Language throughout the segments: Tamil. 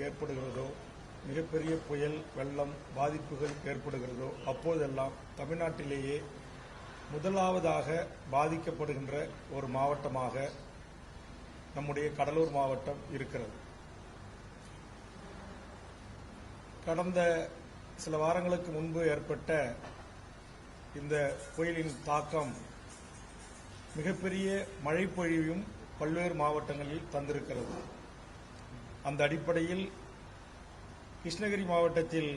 ஏற்படுகிறதோ, மிகப்பெரிய புயல், வெள்ளம் பாதிப்புகள் ஏற்படுகிறதோ அப்போதெல்லாம் தமிழ்நாட்டிலேயே முதலாவதாக பாதிக்கப்படுகின்ற ஒரு மாவட்டமாக நம்முடைய கடலூர் மாவட்டம் இருக்கிறது. கடந்த சில வாரங்களுக்கு முன்பு ஏற்பட்ட இந்த புயலின் தாக்கம் மிகப்பெரிய மழைப்பொழிவையும் பல்வேறு மாவட்டங்களில் தந்திருக்கிறது. அந்த அடிப்படையில் கிருஷ்ணகிரி மாவட்டத்தில்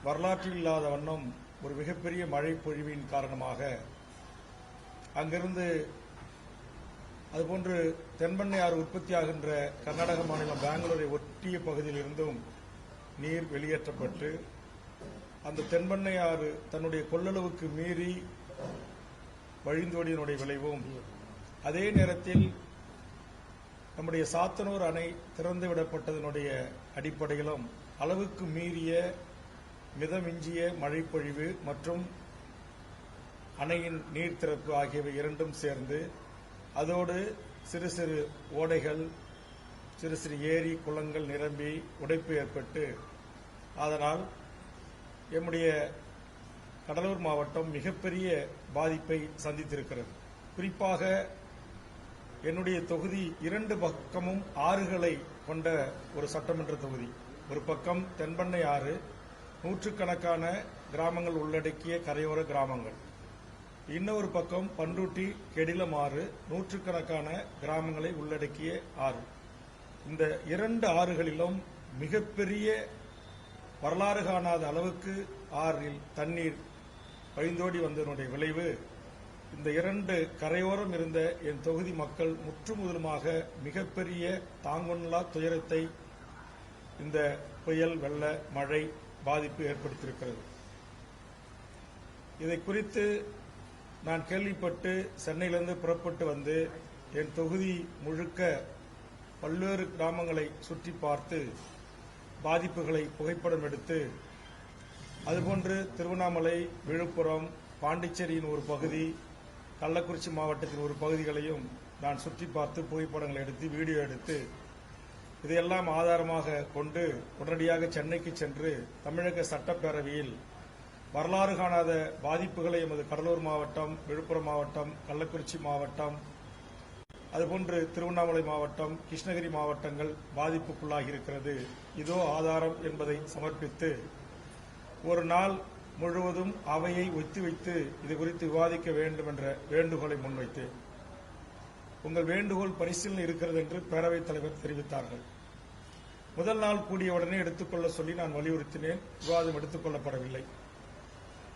வரலாற்றில் இல்லாத வண்ணம் ஒரு மிகப்பெரிய மழைப்பொழிவின் காரணமாக அங்கிருந்து அதுபோன்று தென்பெண்ணை உற்பத்தியாகின்ற கர்நாடக மாநிலம் பெங்களூரை ஒட்டிய பகுதியில் இருந்தும் நீர் வெளியேற்றப்பட்டு அந்த தென்பெண்ணை தன்னுடைய கொள்ளளவுக்கு மீறி வழிந்தோடியனுடைய விளைவும், அதே நேரத்தில் நம்முடைய சாத்தனூர் அணை திறந்துவிடப்பட்டதனுடைய அடிப்படையிலும் அளவுக்கு மீறிய மிதமிஞ்சிய மழைப்பொழிவு மற்றும் அணையின் நீர் திறப்பு ஆகியவை இரண்டும் சேர்ந்து அதோடு சிறு சிறு ஓடைகள், சிறு சிறு ஏரி குளங்கள் நிரம்பி உடைப்பு ஏற்பட்டு அதனால் எம்முடைய கடலூர் மாவட்டம் மிகப்பெரிய பாதிப்பை சந்தித்திருக்கிறது. குறிப்பாக என்னுடைய தொகுதி இரண்டு பக்கமும் ஆறுகளை கொண்ட ஒரு சட்டமன்ற தொகுதி. ஒரு பக்கம் தென்பெண்ணை ஆறு, நூற்றுக்கணக்கான கிராமங்கள் உள்ளடக்கிய கரையோர கிராமங்கள். இன்னொரு பக்கம் பண்ருட்டி கெடிலம் ஆறு, நூற்றுக்கணக்கான கிராமங்களை உள்ளடக்கிய ஆறு. இந்த இரண்டு ஆறுகளிலும் மிகப்பெரிய வரலாறு காணாத அளவுக்கு ஆறில் தண்ணீர் வழிந்தோடி வந்ததனுடைய விளைவு இந்த இரண்டு கரையோரம் இருந்த என் தொகுதி மக்கள் முற்றுமுதலுமாக மிகப்பெரிய தாங்கொள்ளா துயரத்தை இந்த புயல், வெள்ள, மழை பாதிப்பு ஏற்படுத்தியிருக்கிறது. இதை குறித்து நான் கேள்விப்பட்டு சென்னையிலிருந்து புறப்பட்டு வந்து என் தொகுதி முழுக்க பல்வேறு கிராமங்களை சுற்றி பார்த்து பாதிப்புகளை புகைப்படம் எடுத்து, அதுபோன்று திருவண்ணாமலை, விழுப்புரம், பாண்டிச்சேரியின் ஒரு பகுதி, கள்ளக்குறிச்சி மாவட்டத்தின் ஒரு பகுதிகளையும் நான் சுற்றி பார்த்து புகைப்படங்களை எடுத்து, வீடியோ எடுத்து, இதையெல்லாம் ஆதாரமாக கொண்டு உடனடியாக சென்னைக்கு சென்று தமிழக சட்டப்பேரவையில் வரலாறு காணாத பாதிப்புகளை எமது கடலூர் மாவட்டம், விழுப்புரம் மாவட்டம், கள்ளக்குறிச்சி மாவட்டம், அதுபோன்று திருவண்ணாமலை மாவட்டம், கிருஷ்ணகிரி மாவட்டங்கள் பாதிப்புக்குள்ளாகி இருக்கிறது, இதோ ஆதாரம் என்பதை சமர்ப்பித்து ஒரு நாள் முழுவதும் அவையை ஒத்திவைத்து இது குறித்து விவாதிக்க வேண்டும் என்ற வேண்டுகோளை முன்வைத்தேன். உங்கள் வேண்டுகோள் பரிசீலனை இருக்கிறது என்று பேரவைத் தலைவர் தெரிவித்தார்கள். முதல் நாள் கூடியவுடனே எடுத்துக்கொள்ள சொல்லி நான் வலியுறுத்தினேன். விவாதம் எடுத்துக் கொள்ளப்படவில்லை.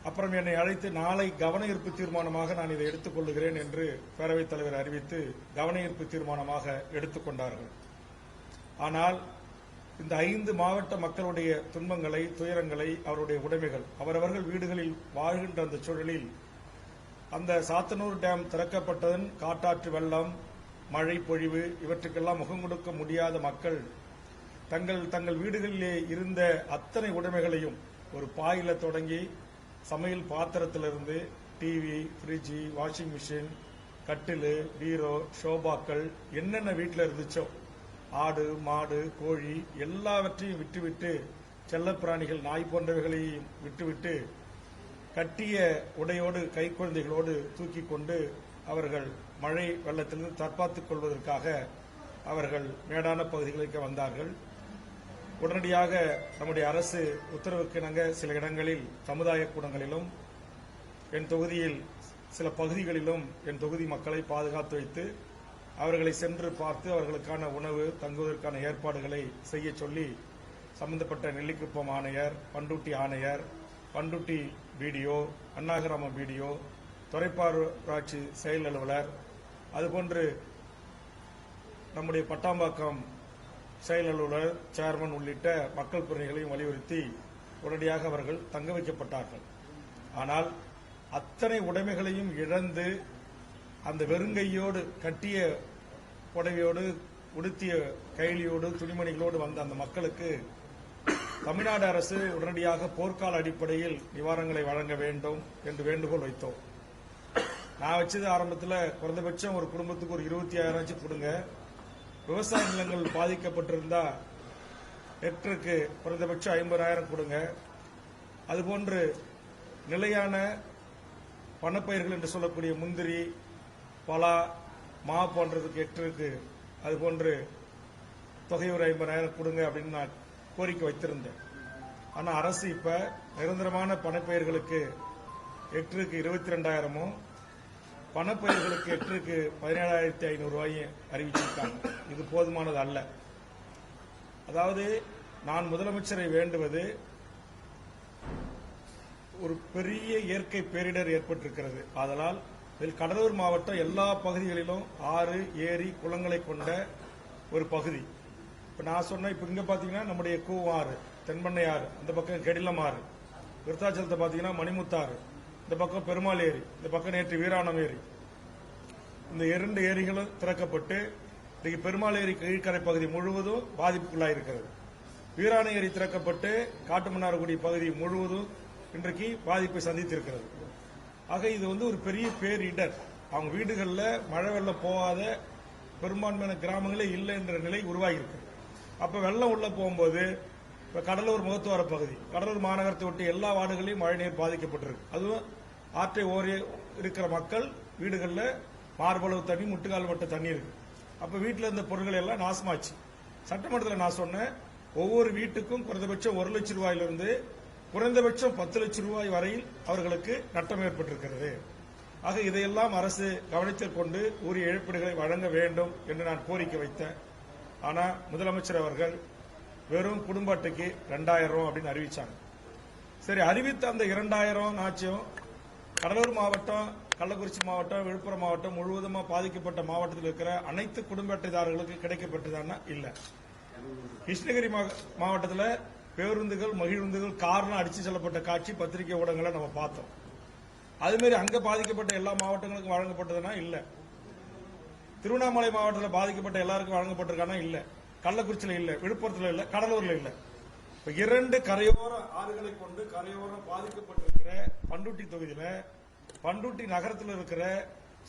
அப்புறம் என்னை அழைத்து நாளை கவன ஈர்ப்பு தீர்மானமாக நான் இதை எடுத்துக் கொள்ளுகிறேன் என்று பேரவைத் தலைவர் அறிவித்து கவன ஈர்ப்பு தீர்மானமாக எடுத்துக்கொண்டார்கள். ஆனால் இந்த 5 மாவட்ட மக்களுடைய துன்பங்களை, துயரங்களை, அவருடைய உடைமைகள், அவரவர்கள் வீடுகளில் வாழ்கின்ற அந்த சூழலில் அந்த சாத்தனூர் டேம் திறக்கப்பட்டதன் காட்டாற்று வெள்ளம், மழை பொழிவு இவற்றுக்கெல்லாம் முகம் கொடுக்க முடியாத மக்கள் தங்கள் வீடுகளிலே இருந்த அத்தனை உடைமைகளையும், ஒரு பாயில தொடங்கி சமையல் பாத்திரத்திலிருந்து டிவி, ஃப்ரிட்ஜ், வாஷிங் மிஷின், கட்டிலு, பீரோ, ஷோபாக்கள் என்னென்ன வீட்டில் இருந்துச்சோ, ஆடு, மாடு, கோழி எல்லாவற்றையும் விட்டுவிட்டு, செல்லப்பிராணிகள், நாய் போன்றவைகளையும் விட்டுவிட்டு, கட்டிய உடையோடு கைக்குழந்தைகளோடு தூக்கி கொண்டு அவர்கள் மழை வெள்ளத்திலிருந்து தற்காத்துக் கொள்வதற்காக அவர்கள் மேடான பகுதிகளுக்கு வந்தார்கள். உடனடியாக நம்முடைய அரசு உத்தரவுக்கு இணங்க சில இடங்களில் சமுதாய கூடங்களிலும், என் தொகுதியில் சில பகுதிகளிலும் என் தொகுதி மக்களை பாதுகாத்து வைத்து அவர்களை சென்று பார்த்து அவர்களுக்கான உணவு, தங்குவதற்கான ஏற்பாடுகளை செய்ய சொல்லி சம்பந்தப்பட்ட நெல்லிக்குப்பம் ஆணையர், பண்ருட்டி ஆணையர், பண்ருட்டி பிடிஓ, அண்ணாகிராம பிடிஓ, துறைப்பாராட்சி செயல் அலுவலர், அதுபோன்று நம்முடைய பட்டாம்பாக்கம் செயல் அலுவலர், சேர்மன் உள்ளிட்ட மக்கள் பிரதிநிதிகளையும் வலியுறுத்தி உடனடியாக அவர்கள் தங்க வைக்கப்பட்டார்கள். ஆனால் அத்தனை உடைமைகளையும் இழந்து அந்த வெறுங்கையோடு, கட்டிய புடவையோடு, உடுத்திய கைலியோடு, துணிமணிகளோடு வந்த அந்த மக்களுக்கு தமிழ்நாடு அரசு உடனடியாக போர்க்கால அடிப்படையில் நிவாரணங்களை வழங்க வேண்டும் என்று வேண்டுகோள் வைத்தோம். நான் வச்சது ஆரம்பத்தில் குறைந்தபட்சம் ஒரு குடும்பத்துக்கு ஒரு 25,000 கொடுங்க, விவசாய நிலங்கள் பாதிக்கப்பட்டிருந்தா ஹெக்டருக்கு குறைந்தபட்சம் 50,000 கொடுங்க. அதுபோன்று நிலையான பணப்பயிர்கள் என்று சொல்லக்கூடிய முந்திரி, பலா, மா போன்றதுக்கு ஹெக்டருக்கு அதுபோன்று தொகை ஒரு 50,000 கொடுங்க அப்படின்னு நான் கோரிக்கை வைத்திருந்தேன். ஆனால் அரசு இப்ப நிரந்தரமான பணப்பயிர்களுக்கு ஹெக்டருக்கு 22,000 பணப்பயிர்களுக்கு ஹெக்டருக்கு 17,500 அறிவிச்சிருக்காங்க. இது போதுமானது அல்ல. அதாவது நான் முதலமைச்சரை வேண்டுவது, ஒரு பெரிய இயற்கை பேரிடர் ஏற்பட்டிருக்கிறது. ஆதலால் இதில் கடலூர் மாவட்டம் எல்லா பகுதிகளிலும் ஆறு, ஏரி, குளங்களை கொண்ட ஒரு பகுதி. இப்ப நான் சொன்ன இப்ப இங்க பாத்தீங்கன்னா நம்முடைய கூவாறு, தென்பண்ணை ஆறு, அந்த பக்கம் கெடிலம் ஆறு, விருத்தாச்சலத்தை பாத்தீங்கன்னா மணிமுத்தாறு, இந்த பக்கம் பெருமாள் ஏரி, இந்த பக்கம் நேற்று வீராணம் ஏரி, இந்த 2 ஏரிகளும் திறக்கப்பட்டு இன்னைக்கு பெருமாள் ஏரி கீழ்கரை பகுதி முழுவதும் பாதிப்புக்குள்ளாயிருக்கிறது. வீராண ஏரி திறக்கப்பட்டு காட்டுமன்னார்குடி பகுதி முழுவதும் இன்றைக்கு பாதிப்பை சந்தித்திருக்கிறது. ஆக இது ஒரு பெரிய பேரிடர். அவங்க வீடுகளில் மழை வெள்ளம் போகாத பெரும்பான்மையான கிராமங்களே இல்லை என்ற நிலை உருவாகியிருக்கு. அப்ப வெள்ளம் உள்ள போகும்போது இப்ப கடலூர் முகத்துவார பகுதி, கடலூர் மாநகரத்தை ஒட்டி எல்லா வார்டுகளையும் மழைநீர் பாதிக்கப்பட்டிருக்கு. அதுவும் ஆற்றை ஓரே இருக்கிற மக்கள் வீடுகளில் மார்பளவு தண்ணி, முட்டுக்கால் மட்ட தண்ணி இருக்கு. அப்ப வீட்டில் இருந்த பொருட்கள் எல்லாம் நாசமாச்சு. சட்டமன்றத்தில் நான் சொன்னேன், ஒவ்வொரு வீட்டுக்கும் குறைந்தபட்சம் 1 லட்சம் ரூபாயிலிருந்து குறைந்தபட்சம் 10 லட்சம் ரூபாய் வரையில் அவர்களுக்கு நட்டம் ஏற்பட்டிருக்கிறது. ஆக இதையெல்லாம் அரசு கவனத்தில் கொண்டு உரிய இழப்பீடுகளை வழங்க வேண்டும் என்று நான் கோரிக்கை வைத்தேன். ஆனா முதலமைச்சர் அவர்கள் வெறும் குடும்ப அட்டைக்கு 2,000 அப்படின்னு அறிவிச்சாங்க. சரி, அறிவித்த அந்த 2,000 நாச்சும் கடலூர் மாவட்டம், கள்ளக்குறிச்சி மாவட்டம், விழுப்புரம் மாவட்டம் முழுவதுமா பாதிக்கப்பட்ட மாவட்டத்தில் இருக்கிற அனைத்து குடும்ப அட்டைதாரர்களுக்கு கிடைக்கப்பட்டதானா? இல்ல. கிருஷ்ணகிரி மாவட்டத்தில் பேருந்துகள், மகிழுந்துகள், கார்லாம் அடிச்சு செல்லப்பட்ட காட்சி பத்திரிகை ஊடகங்களை நம்ம பார்த்தோம். அதுமாரி அங்க பாதிக்கப்பட்ட எல்லா மாவட்டங்களுக்கும் வழங்கப்பட்டதுனா இல்ல. திருவண்ணாமலை மாவட்டத்தில் பாதிக்கப்பட்ட எல்லாருக்கும் வழங்கப்பட்டிருக்கானா? இல்ல. கள்ளக்குறிச்சியில இல்ல, விழுப்புரத்தில் இல்ல, கடலூர்ல இல்ல. 2 கரையோர ஆறுகளை கொண்டு கரையோரம் பாதிக்கப்பட்டிருக்கிற பண்ருட்டி தொகுதியில, பண்ருட்டி நகரத்தில் இருக்கிற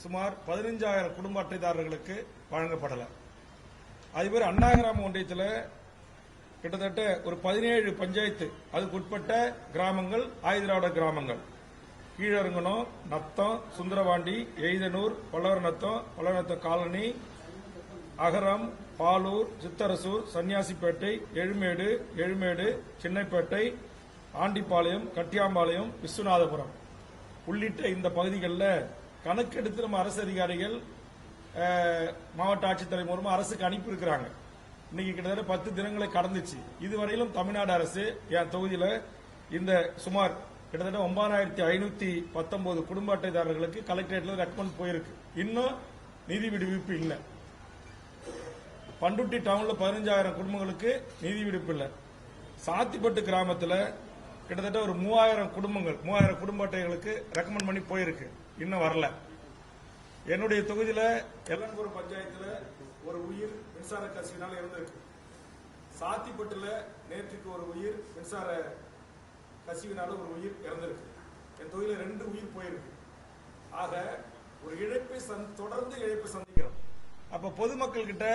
சுமார் 15,000 குடும்ப அட்டைதாரர்களுக்கு வழங்கப்படல. அதுபோல அண்ணாகிராம ஒன்றியத்தில் கிட்டத்தட்ட ஒரு 17 பஞ்சாயத்து அதுக்கு உட்பட்ட கிராமங்கள், ஆயுதிராவிட கிராமங்கள், கீழருங்கனம், நத்தம், சுந்தரவாண்டி, எய்தனூர், பல்லவரநத்தம் காலனி, அகரம், பாலூர், சித்தரசூர், சன்னியாசிப்பேட்டை, எழுமேடு, சின்னப்பேட்டை, ஆண்டிப்பாளையம், கட்டியாம்பாளையம், விஸ்வநாதபுரம் உள்ளிட்ட இந்த பகுதிகளில் கணக்கெடுத்து நம்ம அரசு அதிகாரிகள் மாவட்ட ஆட்சித்தலைவர் மூலமா அரசுக்கு அனுப்பி இருக்கிறாங்க. இன்னைக்கு கிட்டத்தட்ட 10 தினங்களை கடந்துச்சு. இதுவரையிலும் தமிழ்நாடு அரசு என் தொகுதியில் இந்த சுமார் கிட்டத்தட்ட 9,519 குடும்ப அட்டைதாரர்களுக்கு கலெக்டரேட்ல ரெக்கமெண்ட் போயிருக்கு. இன்னும் நிதி விடுவிப்பு இல்லை. பண்ருட்டி டவுன்ல 15,000 குடும்பங்களுக்கு நிதி விடுப்பு இல்லை. சாத்திப்பட்டு கிராமத்தில் கிட்டத்தட்ட ஒரு 3,000 குடும்பங்கள், 3,000 குடும்ப அட்டைகளுக்கு ரெக்கமெண்ட் பண்ணி போயிருக்கு, இன்னும் வரல. என்னுடைய தொகுதியில் எல்லன்புரம் பஞ்சாயத்தில் ஒரு உயிர் மின்சார கசிவினால் இருந்திருக்கு. சாத்திப்பட்டுல நேற்றுக்கு ஒரு உயிர் மின்சார கசிவினால ஒரு உயிர் இறந்திருக்கு. என் தொகுதியில் 2 உயிர் போயிருக்கு. ஆக ஒரு இழப்பை தொடர்ந்து இழப்பை சந்திக்கிறோம். அப்ப பொதுமக்கள் கிட்ட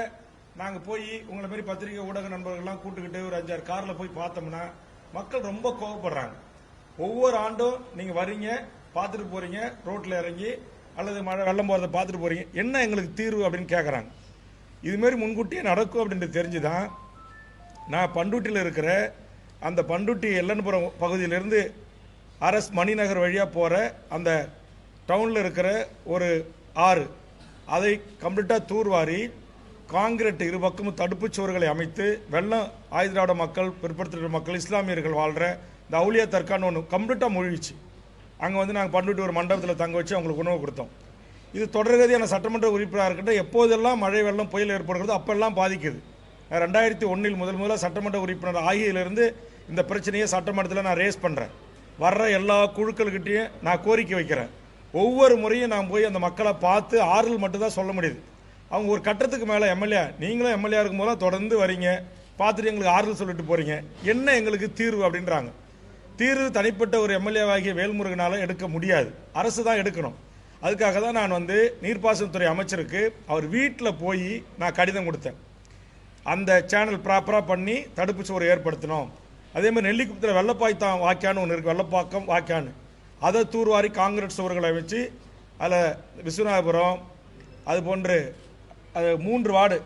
நாங்க போய் உங்களை மாதிரி பத்திரிகை ஊடக நண்பர்கள்லாம் கூட்டுக்கிட்டு ஒரு 5-6 கார்ல போய் பார்த்தோம்னா மக்கள் ரொம்ப கோவப்படுறாங்க. ஒவ்வொரு ஆண்டும் நீங்க வரீங்க, பார்த்துட்டு போறீங்க, ரோட்ல இறங்கி அல்லது மழை வெள்ளம் போறதை பார்த்துட்டு போறீங்க, என்ன எங்களுக்கு தீர்வு அப்படின்னு கேட்கறாங்க. இது மாதிரி முன்கூட்டியே நடக்கும் அப்படின்றது தெரிஞ்சுதான் நான் பண்ருட்டியில் இருக்கிற அந்த பண்ருட்டி எல்லன்புரம் பகுதியிலிருந்து அரசு மணிநகர் வழியாக போகிற அந்த டவுனில் இருக்கிற ஒரு ஆறு, அதை கம்ப்ளீட்டாக தூர்வாரி காங்கிரீட் இரு பக்கமும் தடுப்பு சுவர்களை அமைத்து வெள்ளம் ஆயுதிராவிட மக்கள், பிற்படுத்தப்பட்ட மக்கள், இஸ்லாமியர்கள் வாழ்கிற இந்த அவுலியா தர்கான்னு ஒன்று கம்ப்ளீட்டாக மூழ்கிச்சு. அங்கே நாங்கள் பண்ருட்டி ஒரு மண்டபத்தில் தங்க வச்சு அவங்களுக்கு உணவு கொடுத்தோம். இது தொடர்கதியான சட்டமன்ற உறுப்பினராக இருக்கட்டும், எப்போதெல்லாம் மழை வெள்ளம் புயல் ஏற்படுகிறதோ அப்பெல்லாம் பாதிக்குது. 2001 முதல்ல சட்டமன்ற உறுப்பினர் ஆகியிலிருந்து இந்த பிரச்சனையை சட்டமன்றத்தில் நான் ரேஸ் பண்ணுறேன். வர்ற எல்லா குழுக்கள்கிட்டையும் நான் கோரிக்கை வைக்கிறேன். ஒவ்வொரு முறையும் நான் போய் அந்த மக்களை பார்த்து ஆறுதல் மட்டும்தான் சொல்ல முடியுது. அவங்க ஒரு கட்டத்துக்கு மேலே எம்எல்ஏ, நீங்களும் எம்எல்ஏ இருக்கும் போதெல்லாம் தொடர்ந்து வரீங்க, பார்த்துட்டு எங்களுக்கு ஆறுதல் சொல்லிட்டு போறீங்க, என்ன எங்களுக்கு தீர்வு அப்படின்றாங்க. தீர்வு தனிப்பட்ட ஒரு எம்எல்ஏவாகிய வேல்முருகனால எடுக்க முடியாது, அரசு தான் எடுக்கணும். அதுக்காக தான் நான் நீர்ப்பாசனத்துறை அமைச்சருக்கு அவர் வீட்டில் போய் நான் கடிதம் கொடுத்தேன். அந்த சேனல் ப்ராப்பராக பண்ணி தடுப்பு சுவர் ஏற்படுத்தணும். அதே மாதிரி நெல்லிக்குப்பத்தில் வெள்ளப்பாய்த்தான் வாய்க்கான்னு ஒன்று இருக்குது, வெள்ளப்பாக்கம் வாய்க்கான்னு, அதை தூர்வாரி காங்கிரீட் சுவர்களை வச்சு அதில் விஸ்வநாதபுரம் அது போன்று அது 3 வார்டு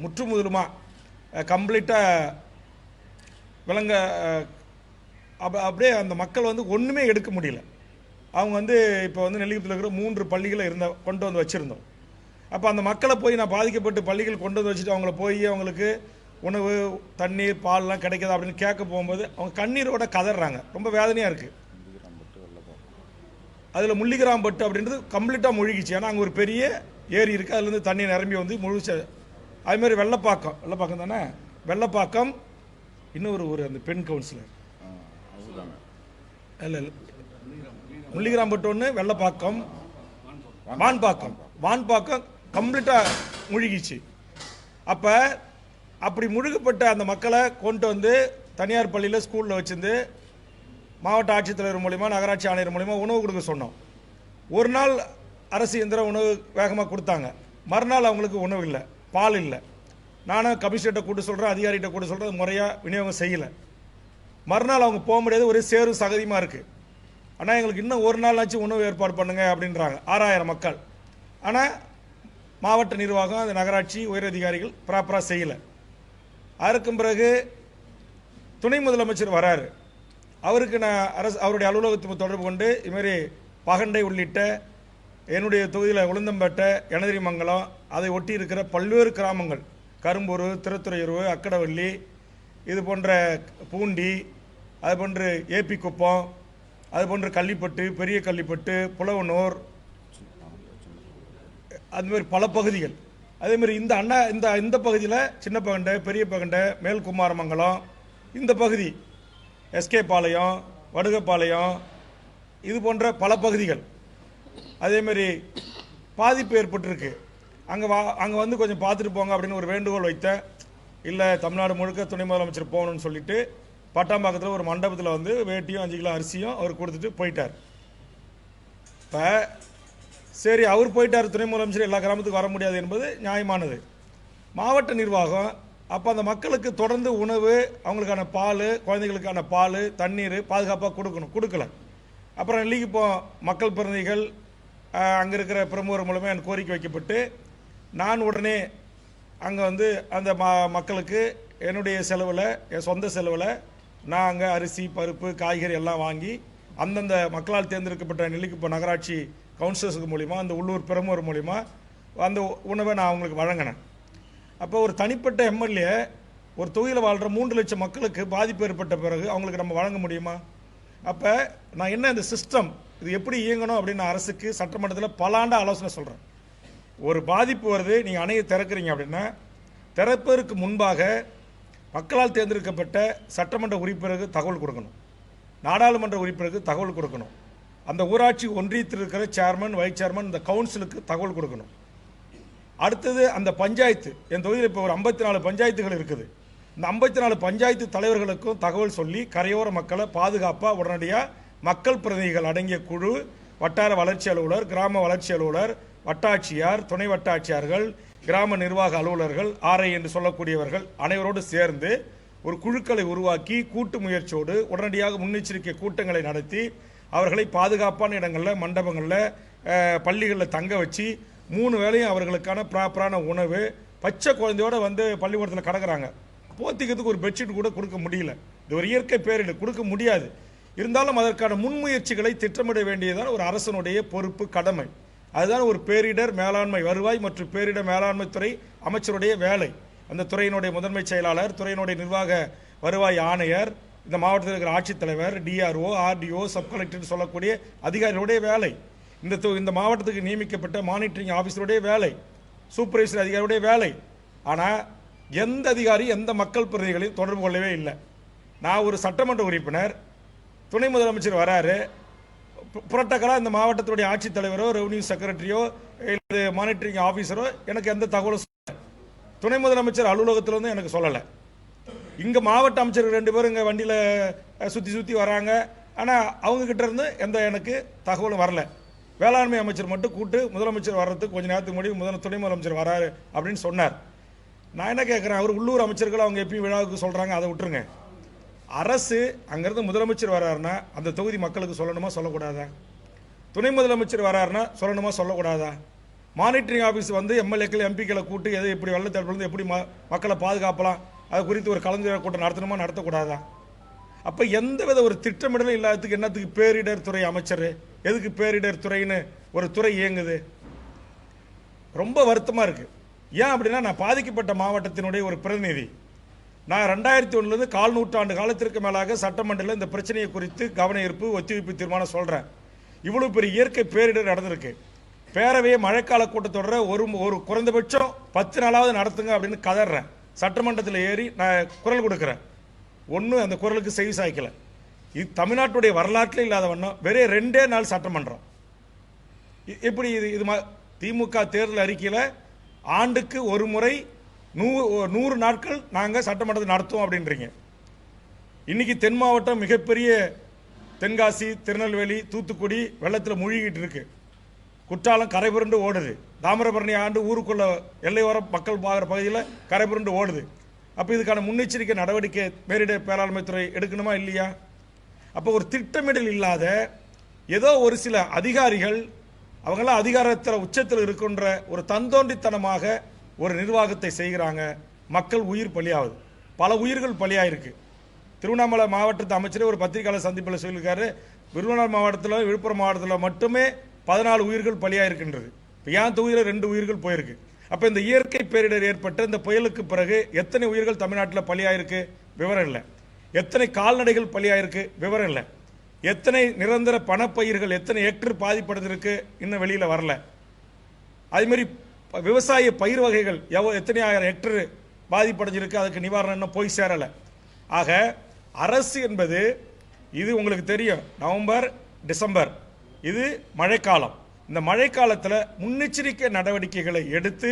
முற்று முழுமாக கம்ப்ளீட்டாக விளங்க அப்படியே அந்த மக்கள் வந்து ஒன்றுமே எடுக்க முடியல. அவங்க வந்து இப்போ வந்து நெல்லிக்குப்பத்தில் இருக்கிற 3 பள்ளிகளை கொண்டு வந்து வச்சுருந்தோம். அப்போ அந்த மக்களை போய் நான் பாதிக்கப்பட்டு பள்ளிகள் கொண்டு வந்து வச்சுட்டு அவங்கள போய் அவங்களுக்கு உணவு தண்ணீர் பால்லாம் கிடைக்கிதா அப்படின்னு கேட்க போகும்போது அவங்க கண்ணீரோட கதறாங்க. ரொம்ப வேதனையாக இருக்குது. அதில் முள்ளிகிராம்பட்டு அப்படின்றது கம்ப்ளீட்டாக முழுகிச்சு. ஏன்னா அங்கே ஒரு பெரிய ஏரி இருக்குது, அதுலேருந்து தண்ணி நிரம்பி வந்து முழுச்சு. அதுமாதிரி வெள்ளப்பாக்கம் தானே, வெள்ளப்பாக்கம் இன்னொரு ஒரு அந்த பெண் கவுன்சிலர் இல்லை முள்ளிகிராம்பட்டு ஒன்று, வெள்ளப்பாக்கம், வான்பாக்கம் கம்ப்ளீட்டாக முழுகிச்சு. அப்போ அப்படி முழுகப்பட்ட அந்த மக்களை கொண்டு வந்து தனியார் பள்ளியில் ஸ்கூலில் வச்சுருந்து மாவட்ட ஆட்சித்தலைவர் மூலிமா நகராட்சி ஆணையர் மூலிமா உணவு கொடுக்க சொன்னோம். ஒரு நாள் அரசு இயந்திர உணவு வேகமாக கொடுத்தாங்க, மறுநாள் அவங்களுக்கு உணவு இல்லை, பால் இல்லை. நானும் கமிஷனர்கிட்ட கூட்டு சொல்கிறேன், அதிகாரிகிட்ட கூட்டு சொல்கிறேன், முறையாக விநியோகம் செய்யலை. மறுநாள் அவங்க போக முடியாது, ஒரே சேரும் சகதியமாக இருக்குது. ஆனால் எங்களுக்கு இன்னும் ஒரு நாளாச்சும் உணவு ஏற்பாடு பண்ணுங்க அப்படின்றாங்க 6000 மக்கள். ஆனால் மாவட்ட நிர்வாகம் அந்த நகராட்சி உயரதிகாரிகள் ப்ராப்பராக செய்யலை. அதற்கு பிறகு துணை முதலமைச்சர் வராரு. அவருக்கு நான் அவருடைய அலுவலகத்தை தொடர்பு கொண்டு இதுமாரி பகண்டை உள்ளிட்ட என்னுடைய தொகுதியில் உளுந்தம்பேட்டை, எனதிரிமங்கலம், அதை ஒட்டி இருக்கிற பல்வேறு கிராமங்கள், கரும்பூர், திருத்துறையூர், அக்கடவள்ளி, இது போன்ற பூண்டி, அது போன்று ஏபி குப்பம், அது போன்று கள்ளிப்பட்டு, பெரிய கள்ளிப்பட்டு, புலவனூர், அதுமாரி பல பகுதிகள். அதேமாதிரி இந்த பகுதியில் சின்ன பகண்டை, பெரிய பகண்டை, மேல்குமாரமங்கலம், இந்த பகுதி எஸ்கே பாளையம், வடுகப்பாளையம், இது போன்ற பல பகுதிகள் அதேமாரி பாதிப்பு ஏற்பட்டிருக்கு. அங்கே வந்து கொஞ்சம் பார்த்துட்டு போங்க அப்படின்னு ஒரு வேண்டுகோள் வைத்தேன். இல்லை தமிழ்நாடு முழுக்க துணை முதலமைச்சர் போகணும்னு சொல்லிட்டு பட்டாம்பாக்கத்தில் ஒரு மண்டபத்தில் வந்து வேட்டியும் 5 கிலோ அரிசியும் அவர் கொடுத்துட்டு போயிட்டார். இப்போ சரி, அவர் போயிட்டார், துணை முதலமைச்சர் எல்லா கிராமத்துக்கும் வர முடியாது என்பது நியாயமானது. மாவட்ட நிர்வாகம் அப்போ அந்த மக்களுக்கு தொடர்ந்து உணவு, அவங்களுக்கான பால், குழந்தைகளுக்கான பால், தண்ணீர் பாதுகாப்பாக கொடுக்கல. அப்புறம் இப்போ மக்கள் பிரதிநிதிகள் அங்கே இருக்கிற பிரமுகர் மூலமாக எனக்கு கோரிக்கை வைக்கப்பட்டு நான் உடனே அங்கே வந்து அந்த மக்களுக்கு என்னுடைய செலவில், என் சொந்த செலவில் நான் அங்கே அரிசி, பருப்பு, காய்கறி எல்லாம் வாங்கி அந்தந்த மக்களால் தேர்ந்தெடுக்கப்பட்ட நெல்லிக்குப்பம் நகராட்சி கவுன்சிலர்ஸுக்கு மூலிமா, அந்த உள்ளூர் பிரமுகர் மூலிமா அந்த உணவை நான் அவங்களுக்கு வழங்கினேன். அப்போ ஒரு தனிப்பட்ட எம்எல்ஏ ஒரு தொகுதியில் வாழ்கிற 3 லட்சம் மக்களுக்கு பாதிப்பு ஏற்பட்ட பிறகு அவங்களுக்கு நம்ம வழங்க முடியுமா? அப்போ நான் என்ன இந்த சிஸ்டம் இது எப்படி இயங்கணும் அப்படின்னு அரசுக்கு சட்டமன்றத்தில் பல ஆண்டு ஆலோசனை சொல்கிறேன். ஒரு பாதிப்பு வருது, நீங்கள் அணையை திறக்கிறீங்க அப்படின்னா திறப்பதற்கு முன்பாக மக்களால் தேர்ந்தெடுக்கப்பட்ட சட்டமன்ற உறுப்பினருக்கு தகவல் கொடுக்கணும், நாடாளுமன்ற உறுப்பினருக்கு தகவல் கொடுக்கணும், அந்த ஊராட்சி ஒன்றியத்தில் இருக்கிற சேர்மன், வைஸ் சேர்மன், இந்த கவுன்சிலுக்கு தகவல் கொடுக்கணும். அடுத்தது அந்த பஞ்சாயத்து, என் தொகுதியில் இப்போ ஒரு 54 பஞ்சாயத்துகள் இருக்குது. இந்த 54 பஞ்சாயத்து தலைவர்களுக்கும் தகவல் சொல்லி கரையோர மக்களை பாதுகாப்பாக உடனடியாக மக்கள் பிரதிநிதிகள் அடங்கிய குழு, வட்டார வளர்ச்சி அலுவலர், கிராம வளர்ச்சி அலுவலர், வட்டாட்சியார், துணை வட்டாட்சியார்கள், கிராம நிர்வாக அலுவலர்கள், ஆர்ஐ என்று சொல்லக்கூடியவர்கள் அனைவரோடு சேர்ந்து ஒரு குழுக்களை உருவாக்கி கூட்டு முயற்சியோடு உடனடியாக முன்னெச்சரிக்கை கூட்டங்களை நடத்தி அவர்களை பாதுகாப்பான இடங்களில், மண்டபங்களில், பள்ளிகளில் தங்க வச்சு 3 வேளையும் அவர்களுக்கான ப்ராப்பரான உணவு, பச்சை குழந்தையோடு வந்து பள்ளிக்கூடத்தில் கிடக்கிறாங்க, போத்திக்கிறதுக்கு ஒரு பெட்ஷீட் கூட கொடுக்க முடியல. இது ஒரு இயற்கை பேரிடர், கொடுக்க முடியாது. இருந்தாலும் அதற்கான முன்முயற்சிகளை திட்டமிட வேண்டியதான் ஒரு அரசனுடைய பொறுப்பு, கடமை. அதுதான் ஒரு பேரிடர் மேலாண்மை, வருவாய் மற்றும் பேரிடர் மேலாண்மை துறை அமைச்சருடைய வேலை. அந்த துறையினுடைய முதன்மை செயலாளர், துறையினுடைய நிர்வாக வருவாய் ஆணையர், இந்த மாவட்டத்தில் இருக்கிற ஆட்சித்தலைவர், டிஆர்ஓ, ஆர்டிஓ, சப் கலெக்டர் சொல்லக்கூடிய அதிகாரிகளுடைய வேலை, இந்த மாவட்டத்துக்கு நியமிக்கப்பட்ட மானிட்டரிங் ஆஃபீஸருடைய வேலை, சூப்பர்வைசர் அதிகாரியுடைய வேலை. ஆனால் எந்த அதிகாரி எந்த மக்கள் பிரதிநிதிகளையும் தொடர்பு கொள்ளவே இல்லை. நான் ஒரு சட்டமன்ற உறுப்பினர், துணை முதலமைச்சர் வராரு, புரோட்டோக்காலாக இந்த மாவட்டத்துடைய ஆட்சித்தலைவரோ, ரெவன்யூ செக்ரட்டரியோ, இல்லை மானிட்டரிங் ஆஃபீஸரோ எனக்கு எந்த தகவலும் சொல்லலை. துணை முதலமைச்சர் அலுவலகத்தில் வந்து எனக்கு சொல்லலை. இங்கே மாவட்ட அமைச்சர்கள் 2 பேரும் இங்கே வண்டியில் சுற்றி வராங்க, ஆனால் அவங்கக்கிட்ட இருந்து எந்த எனக்கு தகவலும் வரல. வேளாண்மை அமைச்சர் மட்டும் கூட்டு முதலமைச்சர் வர்றதுக்கு கொஞ்சம் நேரத்துக்கு முன்னாடி துணை முதலமைச்சர் வராரு அப்படின்னு சொன்னார். நான் என்ன கேட்குறேன், அவர் உள்ளூர் அமைச்சர்கள் அவங்க எப்பயும் விழாவுக்கு சொல்கிறாங்க, அதை விட்டுருங்க. அரசு அங்கேருந்து முதலமைச்சர் வராருன்னா அந்த தொகுதி மக்களுக்கு சொல்லணுமா சொல்லக்கூடாதா? துணை முதலமைச்சர் வராருன்னா சொல்லணுமா சொல்லக்கூடாதா? மானிட்டரிங் ஆஃபீஸ் வந்து எம்எல்ஏக்கள் எம்பிக்களை கூட்டு எது எப்படி வெள்ளத்தடுப்பு எப்படி மக்களை பாதுகாப்பலாம் அது குறித்து ஒரு கலந்துரையாடல் கூட்டம் நடத்தணுமா நடத்தக்கூடாதா? அப்போ எந்தவித ஒரு திட்டமிடலும் இல்லாததுக்கு என்னத்துக்கு பேரிடர் துறை அமைச்சர், எதுக்கு பேரிடர் துறைன்னு ஒரு துறை இயங்குது? ரொம்ப வருத்தமாக இருக்குது. ஏன் அப்படின்னா, நான் பாதிக்கப்பட்ட மாவட்டத்தினுடைய ஒரு பிரதிநிதி. நான் 2001 கால் நூற்றாண்டு காலத்திற்கு மேலாக சட்டமன்றத்தில் இந்த பிரச்சனையை குறித்து கவன ஈர்ப்பு ஒத்திவைப்பு தீர்மானம் சொல்கிறேன். இவ்வளோ பெரிய இயற்கை பேரிடர் நடந்திருக்கு. பேரவையை மழைக்கால கூட்டத்தொடரை ஒரு குறைந்தபட்சம் 10 நாளாவது நடத்துங்க அப்படின்னு கதறேன். சட்டமன்றத்தில் ஏறி நான் குரல் கொடுக்குறேன். ஒன்றும் அந்த குரலுக்கு செவி சாய்க்கலை. இது தமிழ்நாட்டுடைய வரலாற்றில் இல்லாத வண்ணம் வெறும் 2 நாள் சட்டமன்றம். எப்படி இது திமுக தேர்தல் அறிக்கையில் ஆண்டுக்கு ஒரு முறை 100 நாட்கள் நாங்கள் சட்டமன்றத்தை நடத்துவோம் அப்படின்றீங்க. இன்னைக்கு தென் மாவட்டம் மிகப்பெரிய தென்காசி, திருநெல்வேலி, தூத்துக்குடி வெள்ளத்தில் மூழ்கிட்டு இருக்கு. குற்றாலம் கரைபுரண்டு ஓடுது. தாமிரபரணி ஆண்டு ஊருக்குள்ள எல்லையோர மக்கள் பார்க்குற பகுதியில் கரைபுரண்டு ஓடுது. அப்போ இதுக்கான முன்னெச்சரிக்கை நடவடிக்கை பேரிடர் மேலாண்மை துறை எடுக்கணுமா இல்லையா? அப்போ ஒரு திட்டமிடல் இல்லாத ஏதோ ஒரு சில அதிகாரிகள் அவங்களாம் அதிகாரத்தில் உச்சத்தில் இருக்கின்ற ஒரு தந்தோண்டித்தனமாக ஒரு நிர்வாகத்தை செய்கிறாங்க. மக்கள் உயிர் பலியாகுது. பல உயிர்கள் பலியாயிருக்கு. திருவண்ணாமலை மாவட்டத்து அமைச்சரே ஒரு பத்திரிகையாளர் சந்திப்பில் சொல்லியிருக்காரு, விருதுநகர் மாவட்டத்தில் விழுப்புரம் மாவட்டத்தில் மட்டுமே 14 உயிர்கள் பலியாயிருக்கின்றது. இப்போ என் தொகுதியில் 2 உயிர்கள் போயிருக்கு. அப்போ இந்த இயற்கை பேரிடர் ஏற்பட்ட இந்த புயலுக்கு பிறகு எத்தனை உயிர்கள் தமிழ்நாட்டில் பலியாயிருக்கு விவரம் இல்லை. எத்தனை கால்நடைகள் பலியாயிருக்கு விவரம் இல்லை. எத்தனை நிரந்தர பணப்பயிர்கள் எத்தனை ஹெக்டர் பாதிப்படைந்திருக்கு இன்னும் வெளியில் வரல. அதேமாதிரி விவசாய பயிர் வகைகள் எத்தனை ஆயிரம் ஹெக்டர் பாதிப்படைஞ்சிருக்கு, அதுக்கு நிவாரணம் இன்னும் போய் சேரலை. ஆக அரசு என்பது இது உங்களுக்கு தெரியும், நவம்பர் டிசம்பர் இது மழைக்காலம். இந்த மழைக்காலத்தில் முன்னெச்சரிக்கை நடவடிக்கைகளை எடுத்து